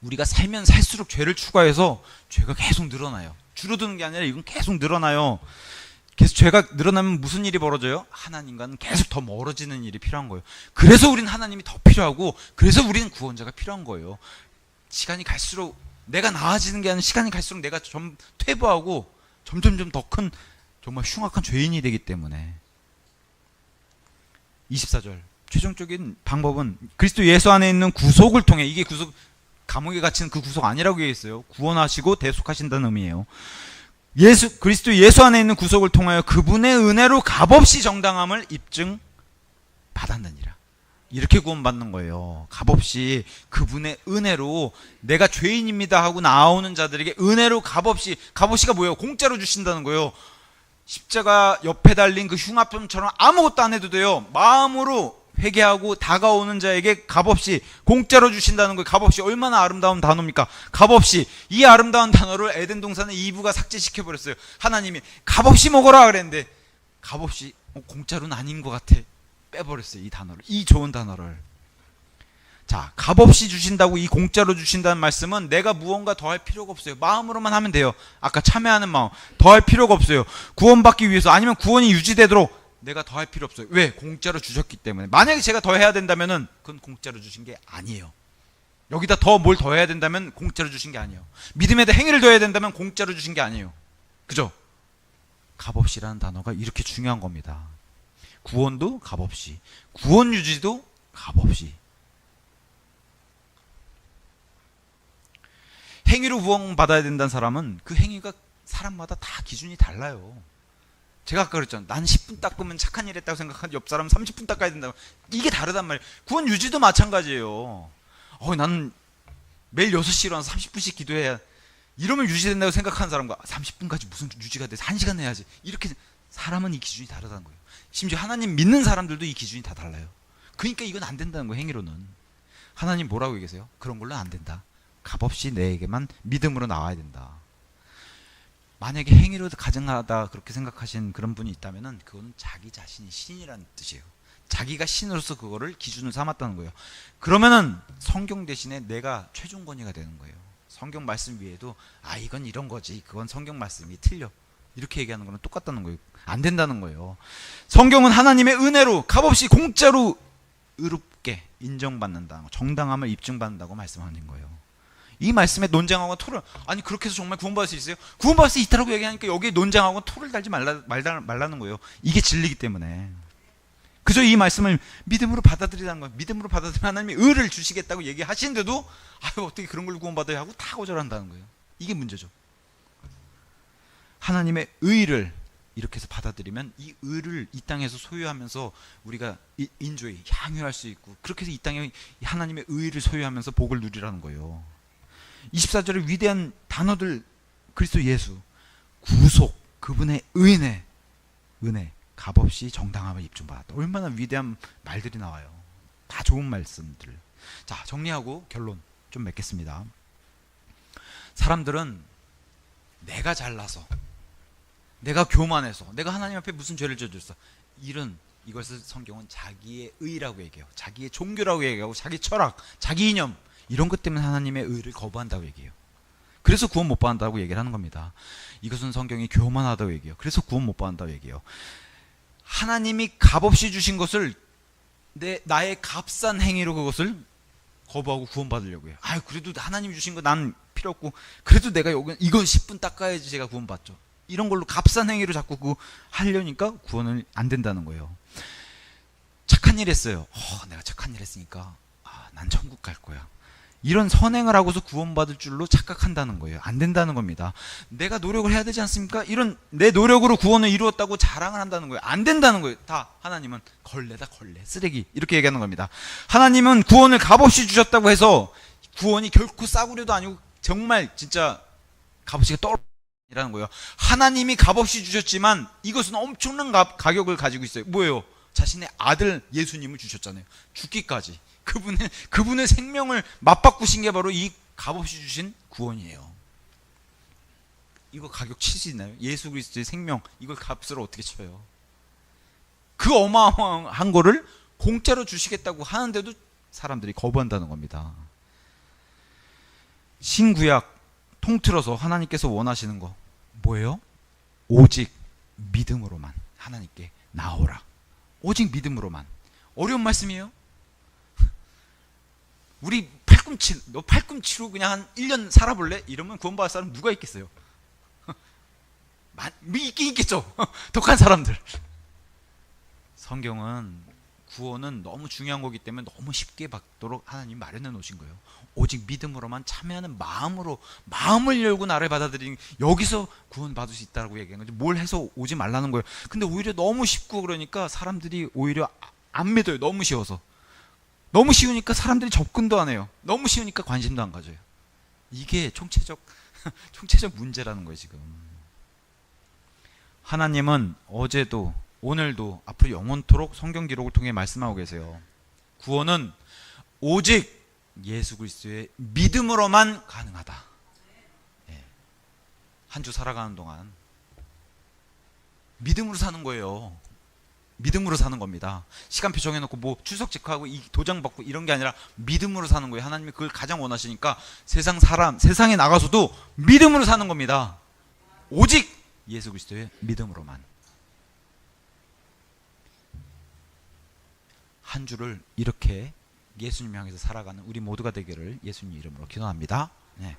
우리가 살면 살수록 죄를 추가해서 죄가 계속 늘어나요. 줄어드는 게 아니라 이건 계속 늘어나요. 계속 죄가 늘어나면 무슨 일이 벌어져요? 하나님과는 계속 더 멀어지는 일이 필요한 거예요. 그래서 우리는 하나님이 더 필요하고, 그래서 우리는 구원자가 필요한 거예요. 시간이 갈수록 내가 나아지는 게 아니라 시간이 갈수록 내가 좀 퇴보하고 점점점 더 큰 정말 흉악한 죄인이 되기 때문에. 24절, 최종적인 방법은 그리스도 예수 안에 있는 구속을 통해, 이게 구속, 감옥에 갇히는 그 구속 아니라고 얘기했어요. 구원하시고 대속하신다는 의미예요. 그리스도 예수 안에 있는 구속을 통하여 그분의 은혜로 값없이 정당함을 입증 받았느니라. 이렇게 구원받는 거예요. 값없이 그분의 은혜로, 내가 죄인입니다 하고 나오는 자들에게 은혜로 값없이가 뭐예요? 공짜로 주신다는 거예요. 십자가 옆에 달린 그 흉악범처럼 아무것도 안 해도 돼요. 마음으로 회개하고 다가오는 자에게 값없이 공짜로 주신다는 거예요. 값없이. 얼마나 아름다운 단어입니까? 값없이. 이 아름다운 단어를 에덴 동산의 이브가 삭제시켜 버렸어요. 하나님이 값없이 먹어라 그랬는데 값없이, 공짜로는 아닌 것 같아, 빼버렸어요. 이 단어를, 이 좋은 단어를. 자, 값없이 주신다고, 이 공짜로 주신다는 말씀은 내가 무언가 더할 필요가 없어요. 마음으로만 하면 돼요. 아까 참여하는 마음, 더할 필요가 없어요. 구원받기 위해서, 아니면 구원이 유지되도록 내가 더할 필요 없어요. 왜? 공짜로 주셨기 때문에. 만약에 제가 더 해야 된다면은 그건 공짜로 주신 게 아니에요. 여기다 더 뭘 더 해야 된다면 공짜로 주신 게 아니에요. 믿음에다 행위를 더해야 된다면 공짜로 주신 게 아니에요. 그죠? 값없이라는 단어가 이렇게 중요한 겁니다. 구원도 값없이, 구원 유지도 값없이. 행위로 구원받아야 된다는 사람은 그 행위가 사람마다 다 기준이 달라요. 제가 아까 그랬잖아요. 난 10분 닦으면 착한 일 했다고 생각하는 옆 사람은 30분 닦아야 된다고. 이게 다르단 말이에요. 구원 유지도 마찬가지예요. 나는 매일 6시에 일어나서 30분씩 기도해야, 이러면 유지된다고 생각하는 사람과 30분까지 무슨 유지가 돼서 1시간 해야지, 이렇게, 사람은 이 기준이 다르다는 거예요. 심지어 하나님 믿는 사람들도 이 기준이 다 달라요. 그러니까 이건 안 된다는 거예요. 행위로는. 하나님 뭐라고 얘기하세요? 그런 걸로 안 된다. 값없이 내에게만 믿음으로 나와야 된다. 만약에 행위로 가증하다 그렇게 생각하신 그런 분이 있다면은 그거는 자기 자신이 신이라는 뜻이에요. 자기가 신으로서 그거를 기준을 삼았다는 거예요. 그러면은 성경 대신에 내가 최종 권위가 되는 거예요. 성경 말씀 위에도 이건 이런 거지, 그건 성경 말씀이 틀려, 이렇게 얘기하는 거는 똑같다는 거예요. 안 된다는 거예요. 성경은 하나님의 은혜로 값없이 공짜로 의롭게 인정받는다, 정당함을 입증받는다고 말씀하는 거예요. 이 말씀에 논쟁하고 토를, 아니 그렇게 해서 정말 구원받을 수 있어요? 구원받을 수 있다라고 얘기하니까 여기에 논쟁하고 토를 달지 말라는 거예요. 이게 진리이기 때문에. 그저 이 말씀을 믿음으로 받아들이라는 거예요. 믿음으로 받아들이면 하나님이 의를 주시겠다고 얘기하시는데도 어떻게 그런 걸 구원받아야 하고 다 거절한다는 거예요. 이게 문제죠. 하나님의 의를 이렇게 해서 받아들이면 이 의를 이 땅에서 소유하면서 우리가 인조이 향유할 수 있고, 그렇게 해서 이 땅에 하나님의 의를 소유하면서 복을 누리라는 거예요. 24절의 위대한 단어들, 그리스도 예수, 구속, 그분의 은혜, 값없이 정당함을 입증받았다. 얼마나 위대한 말들이 나와요. 다 좋은 말씀들. 자, 정리하고 결론 좀 맺겠습니다. 사람들은 내가 잘나서, 내가 교만해서, 내가 하나님 앞에 무슨 죄를 저질렀어, 이것을 성경은 자기의 의라고 얘기해요. 자기의 종교라고 얘기하고, 자기 철학, 자기 이념, 이런 것 때문에 하나님의 의를 거부한다고 얘기해요. 그래서 구원 못 받는다고 얘기를 하는 겁니다. 이것은 성경이 교만하다고 얘기해요. 그래서 구원 못 받는다고 얘기해요. 하나님이 값없이 주신 것을 나의 값싼 행위로 그것을 거부하고 구원받으려고 해요. 그래도 하나님이 주신 거 난 필요 없고, 그래도 내가 이거 10분 닦아야지 제가 구원받죠. 이런 걸로 값싼 행위로 자꾸 하려니까 구원은 안 된다는 거예요. 착한 일 했어요. 내가 착한 일 했으니까 난 천국 갈 거야. 이런 선행을 하고서 구원받을 줄로 착각한다는 거예요. 안 된다는 겁니다. 내가 노력을 해야 되지 않습니까? 이런 내 노력으로 구원을 이루었다고 자랑을 한다는 거예요. 안 된다는 거예요. 다 하나님은 걸레다, 걸레, 쓰레기, 이렇게 얘기하는 겁니다. 하나님은 구원을 값없이 주셨다고 해서 구원이 결코 싸구려도 아니고 정말 진짜 값없이가 떨어지라는 거예요. 하나님이 값없이 주셨지만 이것은 엄청난 가격을 가지고 있어요. 뭐예요? 자신의 아들 예수님을 주셨잖아요. 죽기까지. 그분의 생명을 맞바꾸신 게 바로 이 값없이 주신 구원이에요. 이거 가격 칠 수 있나요? 예수 그리스도의 생명, 이걸 값으로 어떻게 쳐요? 그 어마어마한 거를 공짜로 주시겠다고 하는데도 사람들이 거부한다는 겁니다. 신구약 통틀어서 하나님께서 원하시는 거 뭐예요? 오직 믿음으로만 하나님께 나오라. 오직 믿음으로만. 어려운 말씀이에요. 우리 너 팔꿈치로 그냥 한 1년 살아볼래? 이러면 구원받을 사람 누가 있겠어요? 있긴 있겠죠. 독한 사람들. 성경은 구원은 너무 중요한 거기 때문에 너무 쉽게 받도록 하나님 마련해 놓으신 거예요. 오직 믿음으로만 참여하는 마음을 열고 나를 받아들이는, 여기서 구원 받을 수 있다고 얘기하는 거지, 뭘 해서 오지 말라는 거예요. 근데 오히려 너무 쉽고 그러니까 사람들이 오히려 안 믿어요. 너무 쉬워서. 너무 쉬우니까 사람들이 접근도 안 해요. 너무 쉬우니까 관심도 안 가져요. 이게 총체적 문제라는 거예요, 지금. 하나님은 어제도 오늘도 앞으로 영원토록 성경 기록을 통해 말씀하고 계세요. 구원은 오직 예수 그리스도의 믿음으로만 가능하다. 한 주 살아가는 동안 믿음으로 사는 거예요. 믿음으로 사는 겁니다. 시간표 정해놓고 뭐 출석 체크하고 이 도장 받고 이런 게 아니라 믿음으로 사는 거예요. 하나님이 그걸 가장 원하시니까 세상에 나가서도 믿음으로 사는 겁니다. 오직 예수 그리스도의 믿음으로만. 한 주를 이렇게 예수님 향해서 살아가는 우리 모두가 되기를 예수님 이름으로 기도합니다. 네.